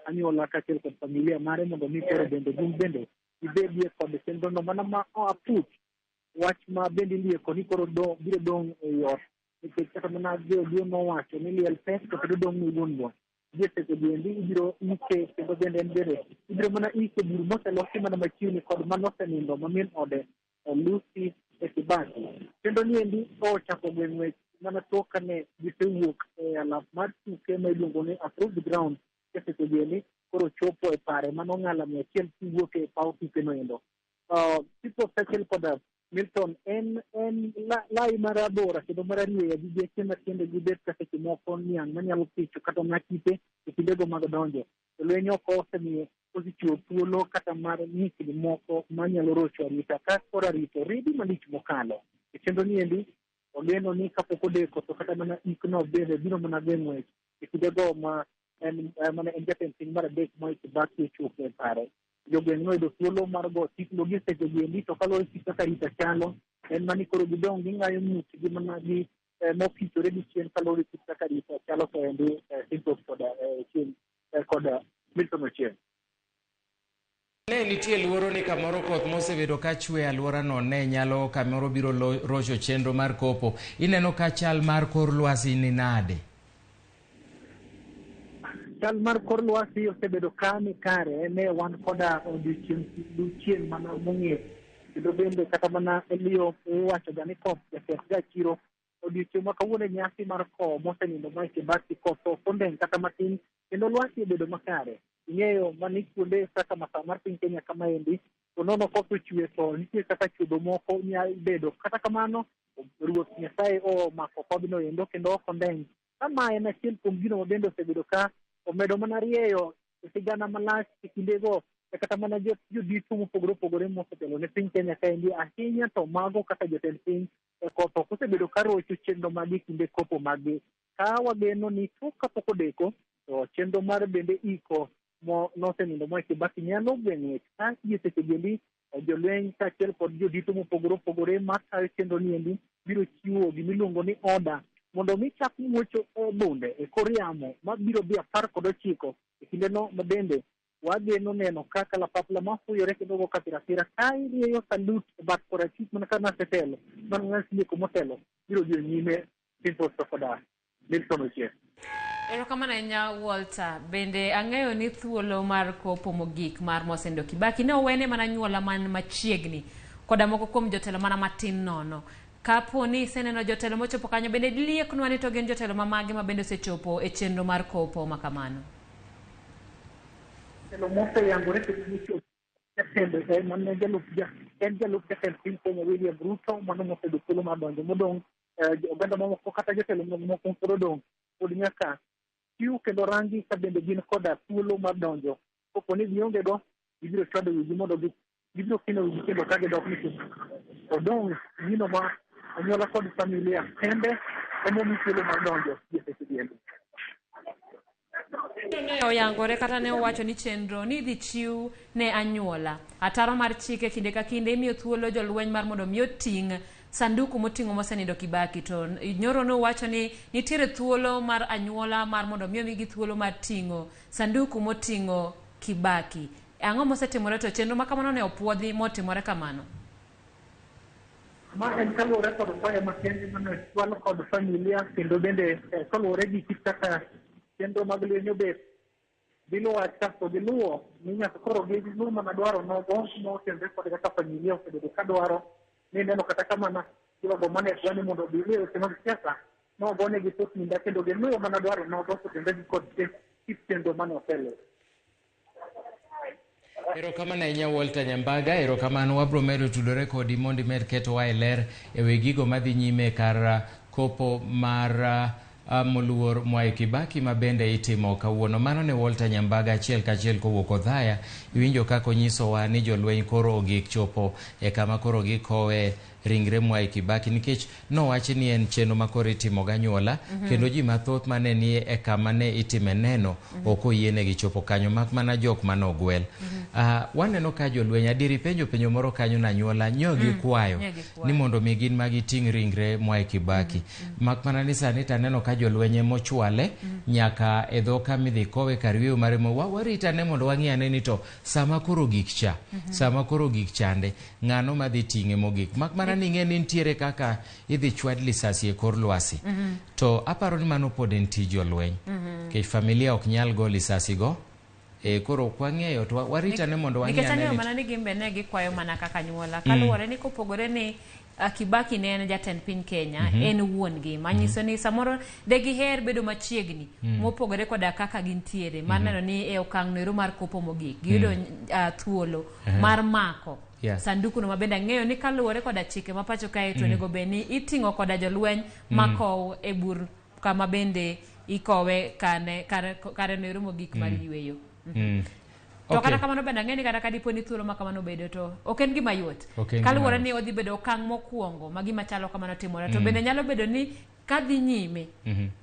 anyuola kaachiel kod familia mare mondo mi koro bende gin bende gibedie kod chenrono mana ma aputh wach ma bende ilieko ni koro biro dong' e ot nikech kata mana jodio nowacho ni liel pek to kendo dong' ni wuon gie seche biendi ibiro ike kendo bende en bende ibiro mana ike bur moselosi mana machiegni kod manosenindo ma min ode Lucy Kibaki kendo ni endi ochako gweng' ng'wech mana tok kane gisewuok e alap mar tuke ma iluongo ni approved ground seche biendi koro chopo e pare mano ng'ala 100 kiwuok e paw tuke no endo. Tipo kaachiel koda Milton en lai mar abora kendo mar ariyo gi geche matiende gibet ka seche moko niang' manyalo picho kata makite e kindego mag donjo. Lweny oko osemiye osechiwo thuolo kata mar nyikni moko manyalo rocho arita ka koro arito ridi malich mokalo. Kendo ni endi ogeno ni kapok odeko to kata mana ikno bende biro mana gweng' ng'wech e kindego ma en jatend piny mar adek Mwai Kibaki ochopo e pare. jogweng' noyudo thuolo mar go tiklo gi seche giendi to kaluwore gi kaka rita chalo en mani koro gidong ging'ayo ng'utgi mana gi mokichore gi chien kaluwore gi kaka rita chalo kaendi Sintos kod Milton Ochieng'. Ne nitie luoro ni kamoro koth mosebedo ka chwe alworano ne nyalo kamoro biro rocho chenro mar kopo. Ineno ka chal mar kor lwasi ni nade? Chal mar kor lwasi osebedo ka ni kare, ne wan koda odiochieng' mana mong'ith, kendo bende kata mana Elio iwachoga ni koth jaketh ga chiro. Odiochieng' ma kawuono nyasi mar kowo mosenindo Mwai Kibaki koth ok ondeng' kata matin, kendo lwasi obedo makare. Ing'eyo mani kuonde kaka masawa mar piny Kenya kamaendi, to nono koth ochwe to nitie kaka chuodho moko nyalo bedo. Kata kamano, Ruoth Nyasaye omako kodhno endo kendo ok ondeng'. Kama en achiel kuom gino ma bende osebedo ka omedo mana rieyo e sigana malach e kindego, kata mana jodito mopogore opogore mosetelo ne piny Kenya kaendi, ahinya to mago kaka jotend piny, koth ok osebedo ka rocho chenro mag kinde kopo mag-gi. Ka wageno ni tok kapok odeko, to chenro mar bende iko nosenindo Mwai Kibaki nyalo geng'e ka seche giendi jolweny kaachiel kod jodito mopogore opogore matayo chenro ni endi biro chiwo gimiluongo ni order mondo mi chak muocho bunde e kor yamo mabiro dhi 19 e kindeno mabende wageno neno ka kalapapla mafuyore kendo go kapirapira ka irieyo salut e bat korachwich mana ka nasetelo mana ng'asilieko motelo biro dhi nyime Sintos koda Milton Ochieng'. Erokamano nya Walter, bende ang'eyo ni thuolo mar kopo mogik mar mosenindo Kibaki ne owene mana nyuola man machiegni koda moko kuom jotelo mana matin nono. Kapo ni iseneno jotelo mochopo kanyo, bende lieknwa ni to gin jotelo mamage ma bende osechopo e chenro mar kopo ma kamano? Jotelo moseyangore kendo jatende mane jalup jatend piny Kenya William Ruto, mano mosebedo thuolo mar donjo modong' oganda mamoko kata jotelo mamoko pod odong' pod nyaka chiw kendo rangi ka bende gin koda thuolo mar donjo. Kopo ni gionge go, gibiro chwado wigi mondo gibiro kino wigi kendo ka gidok ni odong' gino ma anyuola kod familia kende emomi thuolo mar donjo e seche giendi. Ne oyangore kata ne owacho ni chenro ni dhi chiw ne anyuola. Ataro mar chike kinde ka kinde imiyo thuolo jolweny mar mondo mi oting' sanduku moting'o mosenindo Kibaki, to nyoro no wacho ni nitiere thuolo mar anyuola mar mondo mi omigi thuolo mar ting'o sanduku moting'o Kibaki. Ang'o mosetimore to chenro ma kamano ne opuodhi motimore kamano? Ma en kaluwore kod Othaya makende mane chwal kod familia kendo bende kaluwore gi kit kaka chenro mag lweny obet bilo wach kasto giluwo ni nyaka koro giluwo mana dwaro nogo motenre kod kaka familia osebedo ka dwaro ni neno kata kamana jogo mane dwani mondo giluwe weche mag siasa nogone gi tok minda kendo giluwo mana dwaro nogo kotenre gi kod kit chenro mane oselo. Erokamano ahinya Walter Nyambaga, erokamano. Wabro medo tudore kodi mondo imed ketowa e ler e wi gigo madhi nyime kar kopo mar moluor Mwai Kibaki ma bende itimo kawuono. Mano ne Walter Nyambaga, achiel kachiel kowuok Othaya. Iwinjo kako onyisowa ni jolweny koro ogik chopo e kama koro gikowe ringre Mwai Kibaki, nikech nowachi ni en chenro ma koro itimo ganyuola, kendo ji mathoth mane ni e kama ne itime neno ok oyienegi chopo kanyo, mak mana jok mane ogwel. Waneno ka jolweny adiri penjo moro kanyo na anyuola nyogi kwayo ni mondo mi gin ma giting' ringre Mwai Kibaki. Mak mana ni sani taneno ka jolweny mochwale nyaka e dho kama idhi kowe kar yweyo mare warita ne mondo wang'iyane ni to sama koro gik cha, sama koro gik chande, ng'ano madhi ting'e mogik. Mak mana ni ng'e ni nitiere kaka idhi chwad lisasi e kor lwasi. To aparo ni mano pod en tij jolweny. Kech familia ok nyal go lisasi go. Koro kwang'eyo to warita ne mondo wang'iyane. Nikech ang'eyo mana ni gimbe ne gikwayo mana kaka nyuola. Kaluwore ni kopogore ni Kibaki ne en jatend piny Kenya, en wuon gi. Manyiso ni samoro de giher bedo machiegni mopogore koda kaka gintiere. Maneno ni e okang' nero mar kopo mogik. Giyudo thuolo mar mako sanduku no mabende ang'eyo ni kaluwore koda chike ma pacho kae to nego beni iting'o koda jolweny makow e bur kama bende ikowe kare nero mogik mar yweyo. To kata kamano bende ang'e ni kata kadipo ni thuolo ma kamano bedo to ok en gima yot. Kaluwore ni odhi bedo okang' mokwongo ma gima chalo kamano timore. To bende nyalo bedo ni kadhi nyime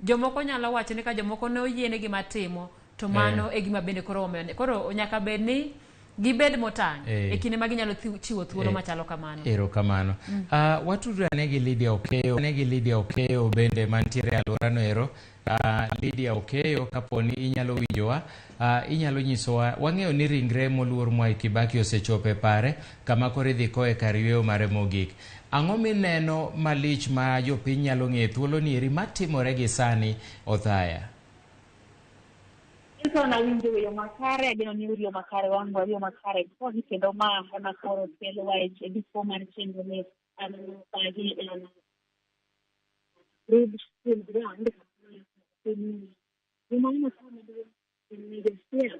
jomoko nyalo wacho ni ka jomoko ne oyiene gima timo to mano e gima bende koro omiyo. Koro nyaka bed ni gibed motang' e kinde ma ginyalo chiwo thuolo machalo kamano. Erokamano. Watudore gi Lydia Okeyo bende mantiere alworano ero. Lydia Okeyo, kaponi inyalo winjowa, inyalo nyisowa. Wang'eyo ni ringre moluor Mwai Kibaki osechope pare kama koro idhi koe kar yweyo mare mogik. Ang'o mineno malich ma jopiny nyalo ng'e thuolo ni eri matimore gi sani, Othaya? Ito na winjo yo makare, ageno ni yo makare wangu yo makare ko kendo ma ema koro kelo wae dipo mar chenro ne pagi en road school ground ni mama sana ni desea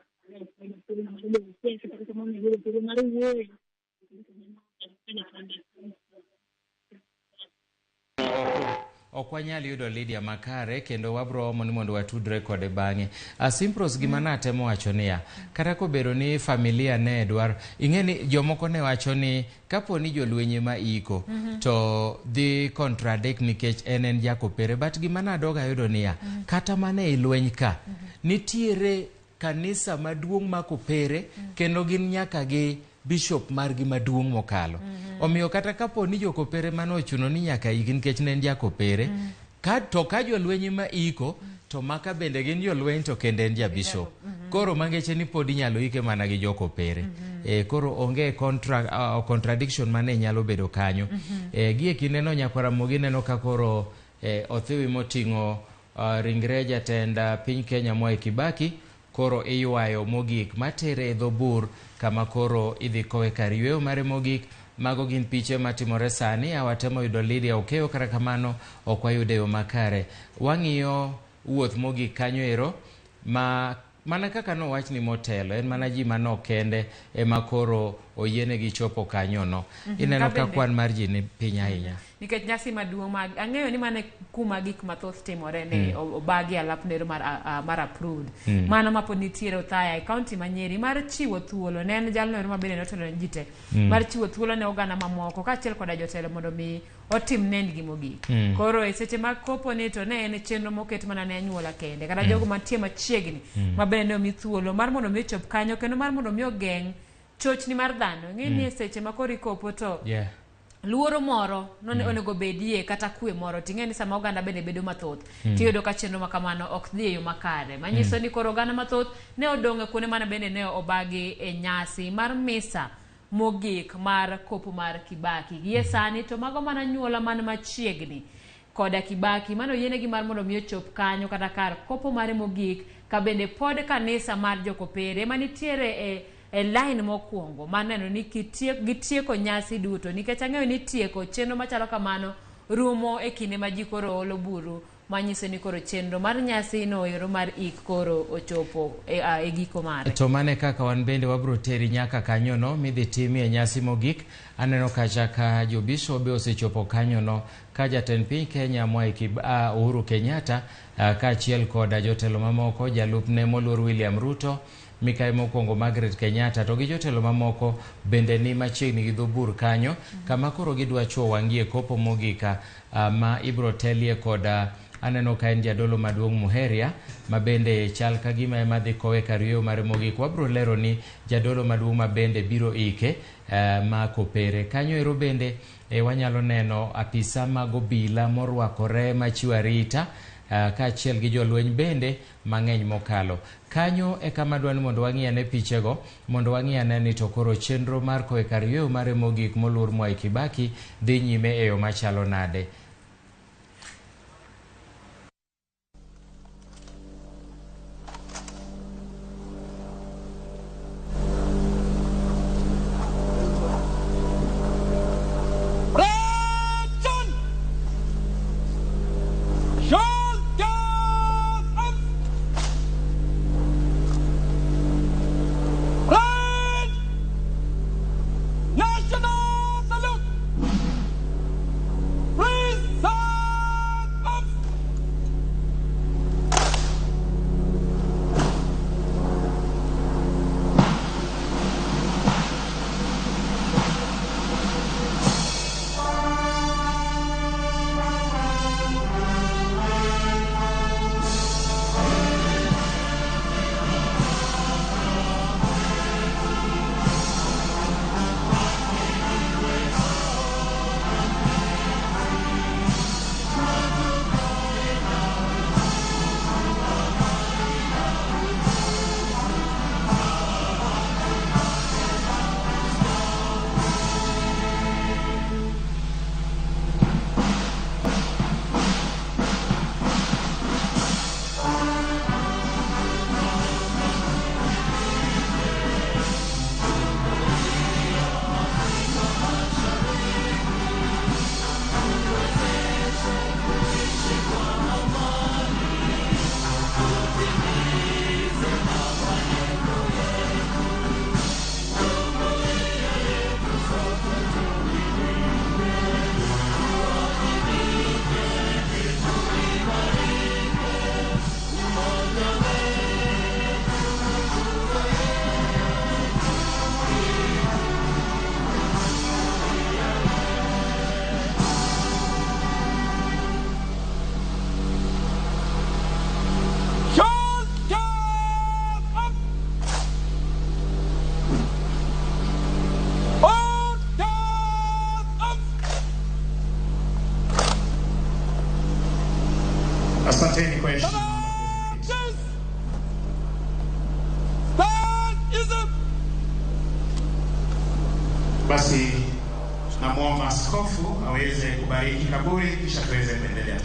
ok wanyal yudo Lydia makare kendo wabro ni mondo watudre kode bang'e. Simpros gima natemo wacho niya, kata kobedo ni familia ne dwar, ing'eni jomoko ne wacho ni kapo ni jolwenye ma iko to dhi contradict nikech en jakopere, but gima nadoga yudo niya, kata mane ilweny ka nitiere kanisa maduong' ma kopere kendo gin nyaka gi bishop margi maduong' mokalo. Omiyo kata kapo ni jokopere mano ochuno ni nyaka igi nikech ne en jakopere, ka jolwenye ma iko to maka bende gin jolweny to kende en jabishop. Koro mangeche ni pod inyalo ike mana gi jokopere. Koro onge contradiction mane nyalo bedo kanyo. Gie kinde no nyaka Ramogi neno ka koro othiwi moting'o ringre jatend piny Kenya Mwai Kibaki koro iywayo mogik matere e dhobur kama koro idhi kowe kar yweyo mare mogik. Mago gin piche matimore sani. Awatemo yudo Lydia Okeyo, kata kamano ok wayude yo makare. Wang'iyo wuoth mogik kanyo ero mana kaka no wach ni motelo en mana ji manok kende ema koro oyienegi chopo kanyo no. Ineno ka kwan mar ji ni piny ahinya nikech nyasi maduong' ang'eyo ni mane kuma gik mathoth timore ne obagi alapnero mar approved mano mapo nitiere Othaya e kaunti ma Nyeri mar chiwo thuolo ne en jalno ma bende notelo ne jite mar chiwo thuolo ne oganda mamoko kaachiel koda jotelo mondo mi otim nendgi mogik. Koro e seche mag kopo ni to ne en chenro moket mana ne anyuola kende kata jogo mantie machiegni ma bende ne omi thuolo mar mondo mi chop kanyo kendo mar mondo mi ogeng' chochni mar dhano. Ng'eni e seche ma koro ikopo to luoro moro onego bedie kata kwe moro ting'eni sama oganda bende bedo mathoth tiyudo ka chenro makamano ok dhi e yo makare manyiso ni koro oganda mathoth ne odong'e kuonde mana bende ne obagi e nyasi mar misa mogik mar kopo mar Kibaki. Gie sani to mago mana nyuola man machiegni koda Kibaki mano yienegi mar mondo mi ochop kanyo kata kar kopo mare mogik ka bende pod kanisa mar jokopere manitiere e line mokwongo maneno ni gitieko nyasi duto nikech ang'eyo ni tieko chenro machalo kamano rumo e kinde ma ji koro olo buru manyiso ni koro chenro mar nyasi no ero mar ik koro ochopo e giko mare. To mane kaka wan bende wabro teri nyaka kanyo no midhi timie nyasi mogik. Aneno kacha ka jobishobe osechopo kanyo no ka jatend piny Kenya Mwai Uhuru Kenyatta kaachiel koda jotelo mamoko jalupne moluor William Ruto, Mikai mokwongo Margaret Kenyatta to gi jotelo mamoko bende ni machiegni gi dhobur kanyo kama koro gidwa chuo wangie kopo mogika ma ibro telie koda aneno ka en jadolo maduong' Muheria ma bende chal ka gima ema dhi kowe kar yweyo mare mogik. Wabro lero ni jadolo maduong' ma bende biro ike ma kopere kanyo ero bende wanyalo neno apisa mag obila morwakore machiwo arita kaachiel gi jolweny bende mang'eny mokalo kanyo. E kama dwani mondo wang'iyane pichego mondo wang'iyane ni to koro chenro mar kowe kar yweyo mare mogik moluor Mwai Kibaki dhi nyime e yo machalo nade. National salute! Please Basi namwomba askofu aweze kubariki kaburi kisha tuweze kuendelea.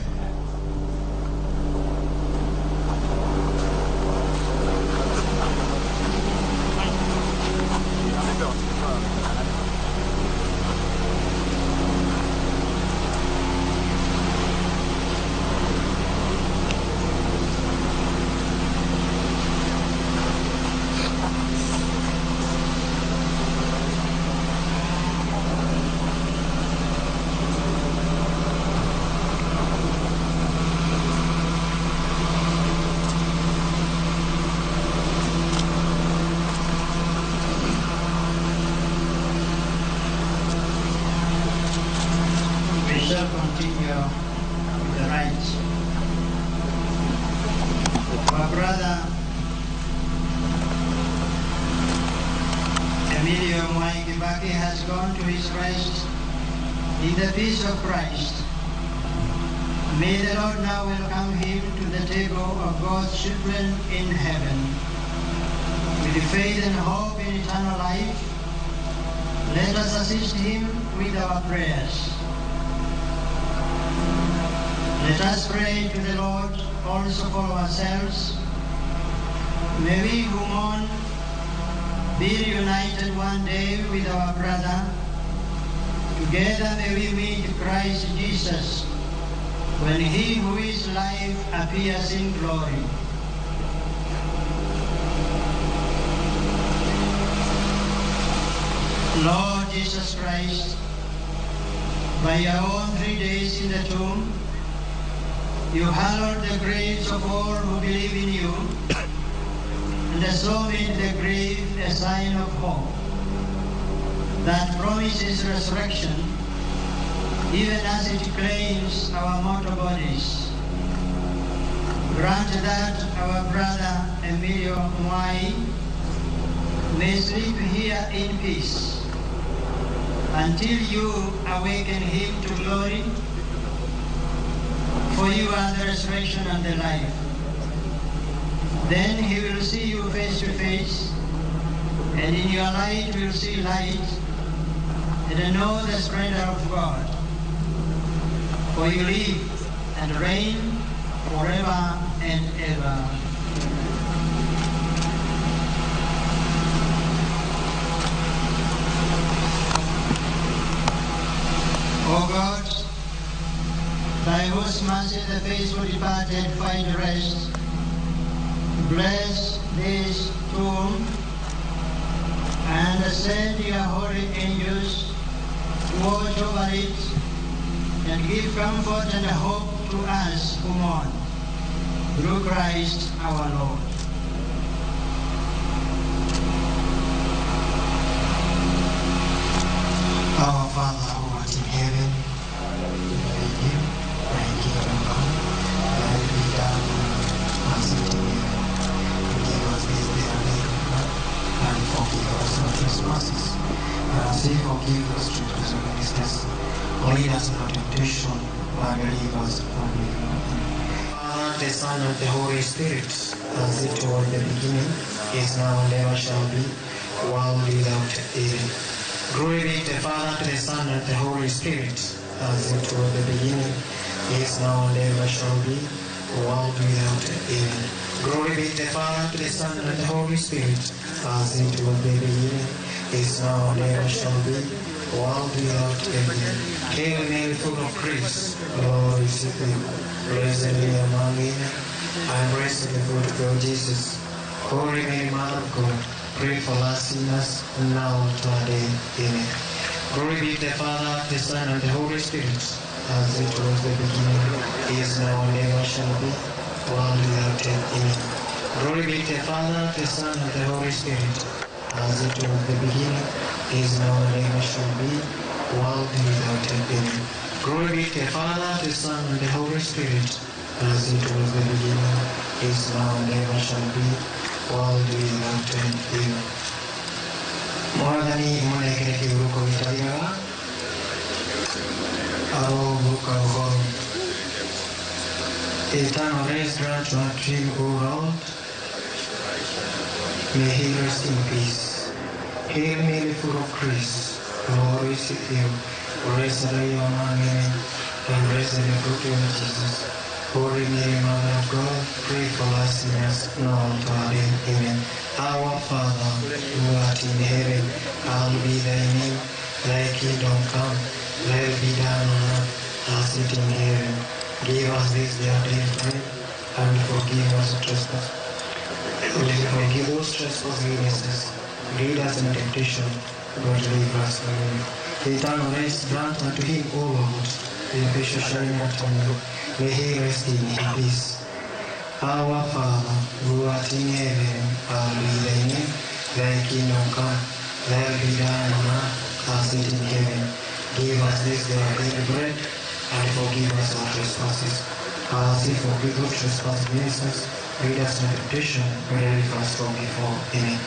Our brother Mwai Kibaki has gone to his rest in the peace of Christ. May the Lord now welcome him to the table of God's children in heaven. With faith and hope in eternal life, let us assist him with our prayers. Let us pray to the Lord also for ourselves. May we who mourn be reunited one day with our brother. Together may we meet Christ Jesus when he who is life appears in glory. Lord Jesus Christ, by your own 3 days in the tomb, you hallowed the graves of all who believe in you, and so made the grave a sign of hope that promises resurrection, even as it claims our mortal bodies. Grant that our brother Mwai may sleep here in peace until you awaken him to glory, for you are the resurrection and the life. Then he will see you face to face, and in your light will see light, and know the splendor of God. For you live and reign forever and ever. O God, by whose mercy the faithful departed find rest, bless this tomb and send your holy angels to watch over it and give comfort and hope to us who mourn, through Christ our Lord. Our Father who art in heaven, hallowed be thy kingdom come, thy will be done as it is in heaven. Forgive us this day our daily bread, and forgive us our trespasses, as we forgive those who trespass against us. Lead us not into temptation, but deliver us from evil. Father, the Son, and the Holy Spirit, as it was in the beginning, is now, and ever shall be, world without end. Glory be to the Father, to the Son, and the Holy Spirit, as it was in the beginning, is now, and ever shall be, world without end. Glory be to the Father, to the Son, and the Holy Spirit, as it was in the beginning, is now, and ever shall be, world without end. Hail Mary, full of grace, the Lord is with you. Blessed are you among women, and blessed is the fruit of your Jesus. Holy Mary, Mother of God, pray for us sinners, now and at our death. Amen. Glory be to the Father, the Son, and the Holy Spirit, as it was in the beginning, is now, and ever shall be, world without end. Amen. Glory be to the Father, the Son, and the Holy Spirit, as it was in the beginning, is now, and ever shall be, world without end. Amen. Glory be to the Father, the Son, and the Holy Spirit, as it was in the beginning, is now, and ever shall be, world without end. Amen. Mwathani munekere kiuruko gitarigaga aroguka uhoro. Eternal rest grant to our dream, O Lord. May he rest in peace. Hail Mary, full of grace, Lord, we seek you. Blessed are you among women, and blessed the fruit of your Jesus. Holy Mary, Mother of God, pray for us sinners, now and at our death. Amen. Our Father, who art in heaven, hallowed be thy name. Thy kingdom come, thy will be done on earth as it in heaven. Give us this day our daily bread, and forgive us our trespasses. And forgive those trespasses against us. Lead us in temptation, but deliver us from evil. The eternal rest grant unto him, O Lord, the face shine upon him. May he rest in peace. Our Father, who art in heaven, hallowed be thy name. Thy kingdom come, thy will be done on earth as it in heaven. Give us this day our daily bread, and forgive us our trespasses, as we forgive those trespasses against us. Lead us in temptation, but deliver us from evil. Amen.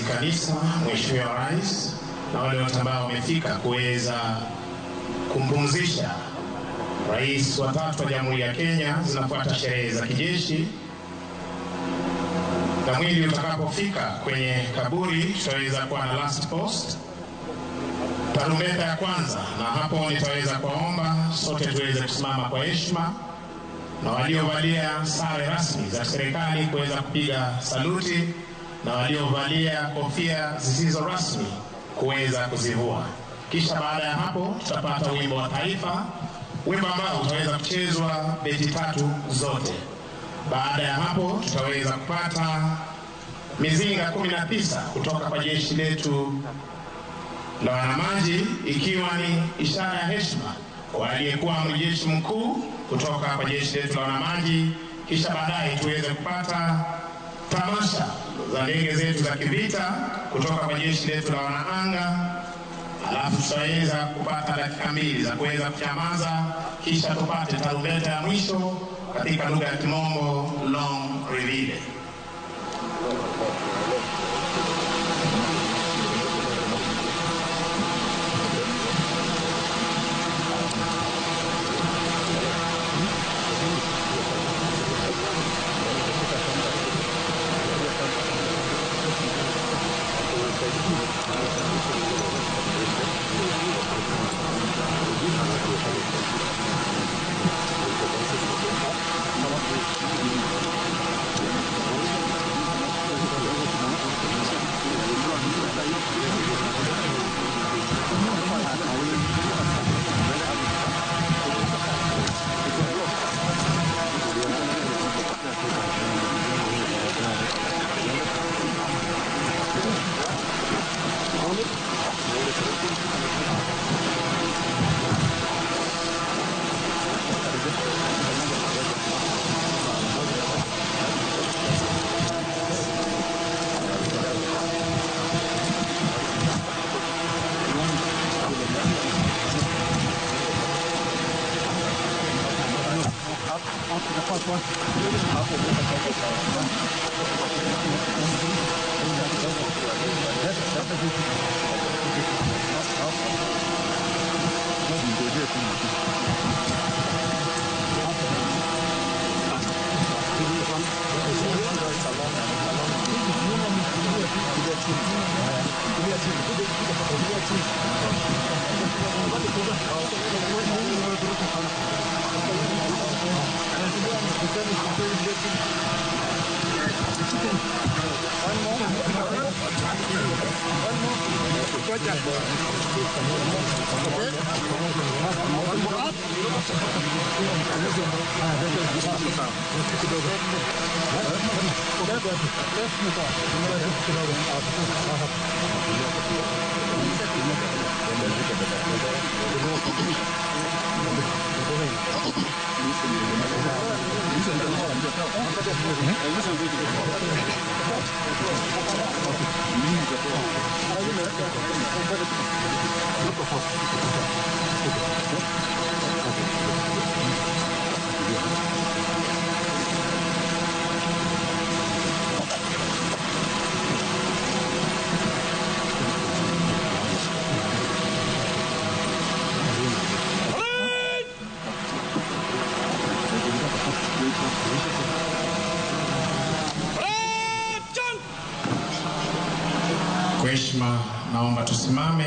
Kanisa, Mheshimiwa Rais na wale wote ambao wamefika kuweza kumpumzisha Rais wa 3 wa Jamhuri ya Kenya. Zinafuata sherehe za kijeshi, na mwili utakapofika kwenye kaburi tutaweza kuwa na last post, tarumbeta ya kwanza, na hapo nitaweza kuomba sote tuweze kusimama kwa heshima, na waliovalia sare rasmi za serikali kuweza kupiga saluti, na waliovalia kofia zisizo rasmi kuweza kuzivua. Kisha baada ya hapo tutapata wimbo wa taifa, wimbo ambao utaweza kuchezwa beti 3 zote. Baada ya hapo tutaweza kupata mizinga 19 kutoka kwa jeshi letu la wanamaji, ikiwa ni ishara ya heshima kwa aliyekuwa amiri jeshi mkuu kutoka kwa jeshi letu la wanamaji. Kisha baadaye tuweze kupata tamasha za ndege zetu za kivita kutoka kwa jeshi letu la wanaanga. Alafu tutaweza kupata dakika 2 za kuweza kuchamaza, kisha tupate tarumbeta ya mwisho katika lugha ya Kimombo, long reveille. Kuja chini. Kwa heshima naomba tusimame.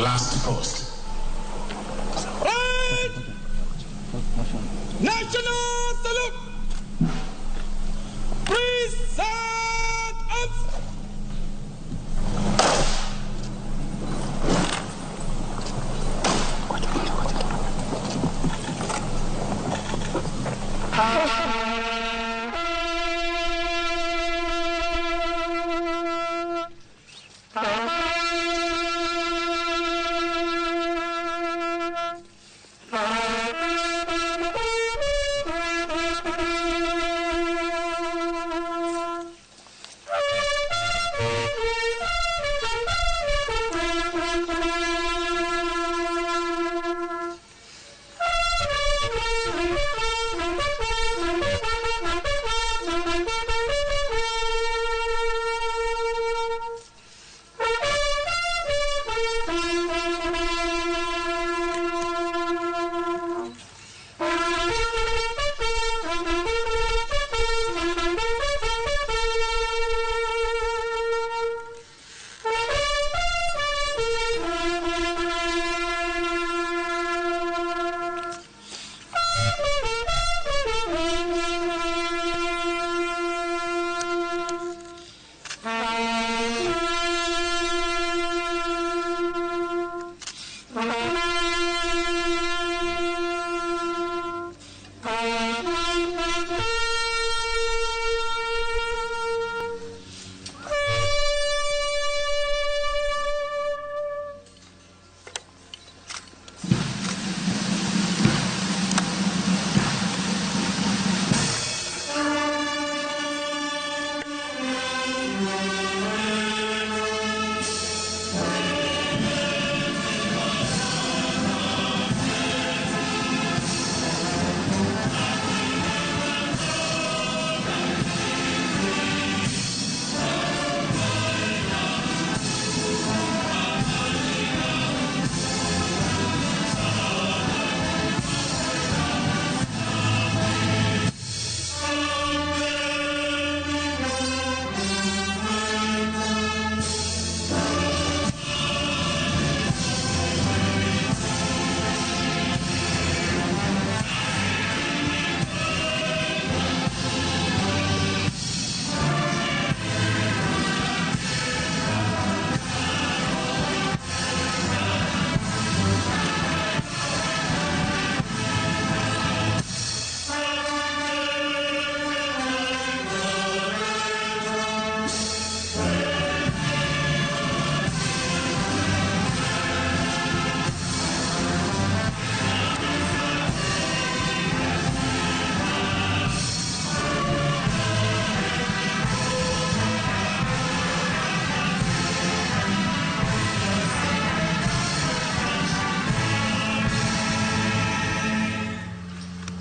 Last post. National salute! Present up!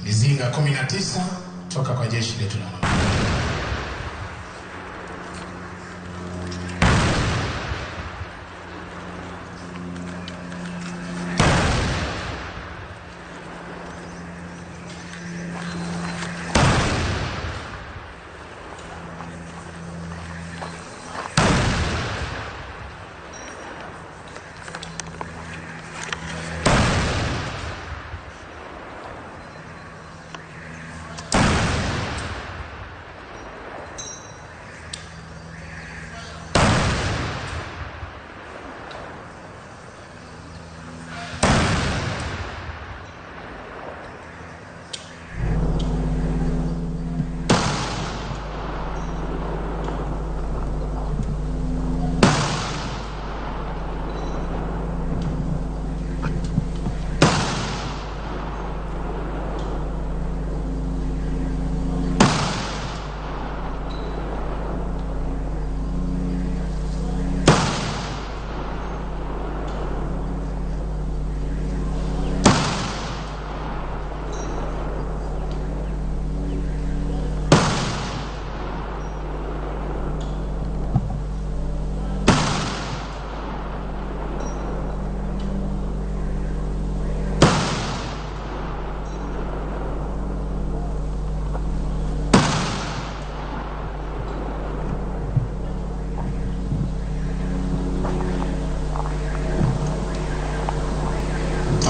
Mizinga 19 toka kwa jeshi letu la wanamaji.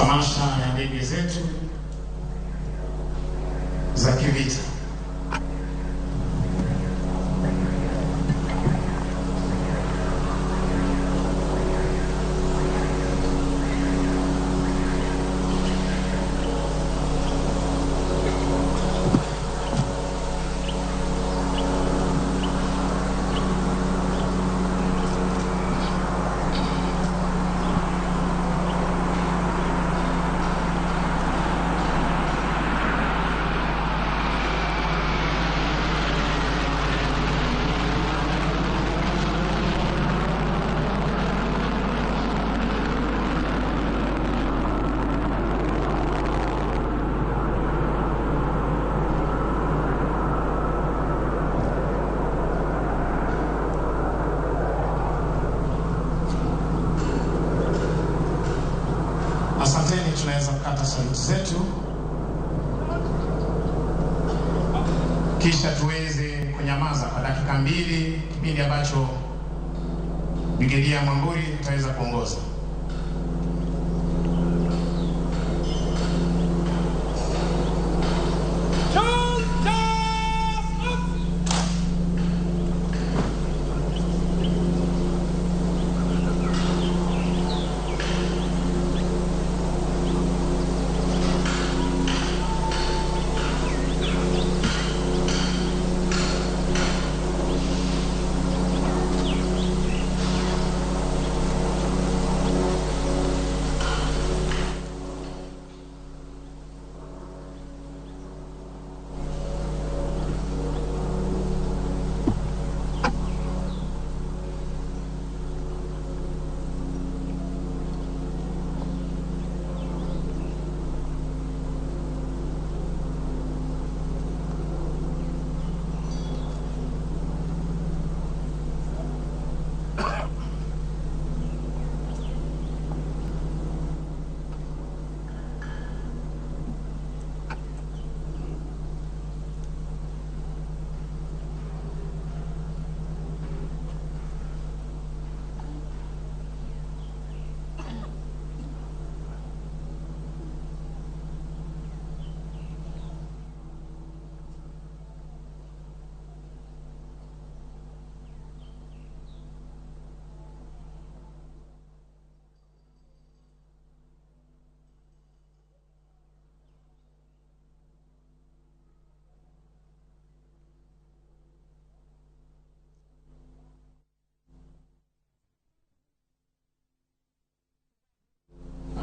tamasha ya ndege zetu za kivita. Asanteni, tunaweza kukata saluti zetu kisha tuweze kunyamaza kwa dakika 2, kipindi ambacho Brigedia Mwamburi ataweza kuongoza.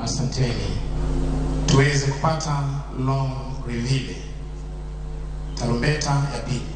Asanteni, tuweze kupata long reveal, tarumbeta ya pili.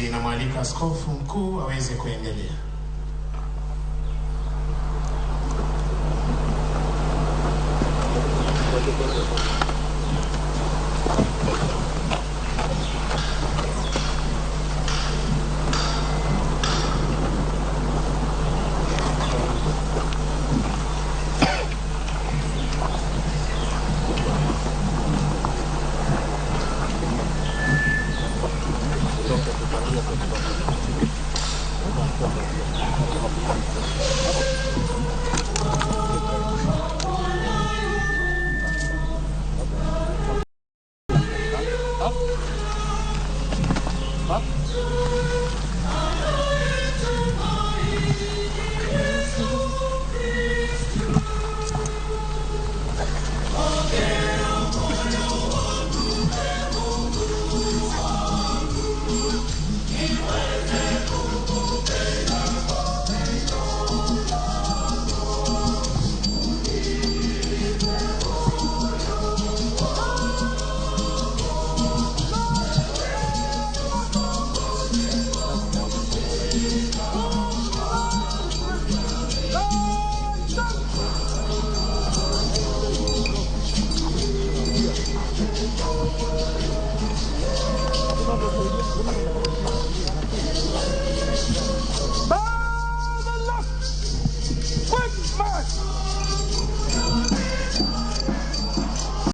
basi namwalika askofu mkuu aweze kuendelea. Thank you.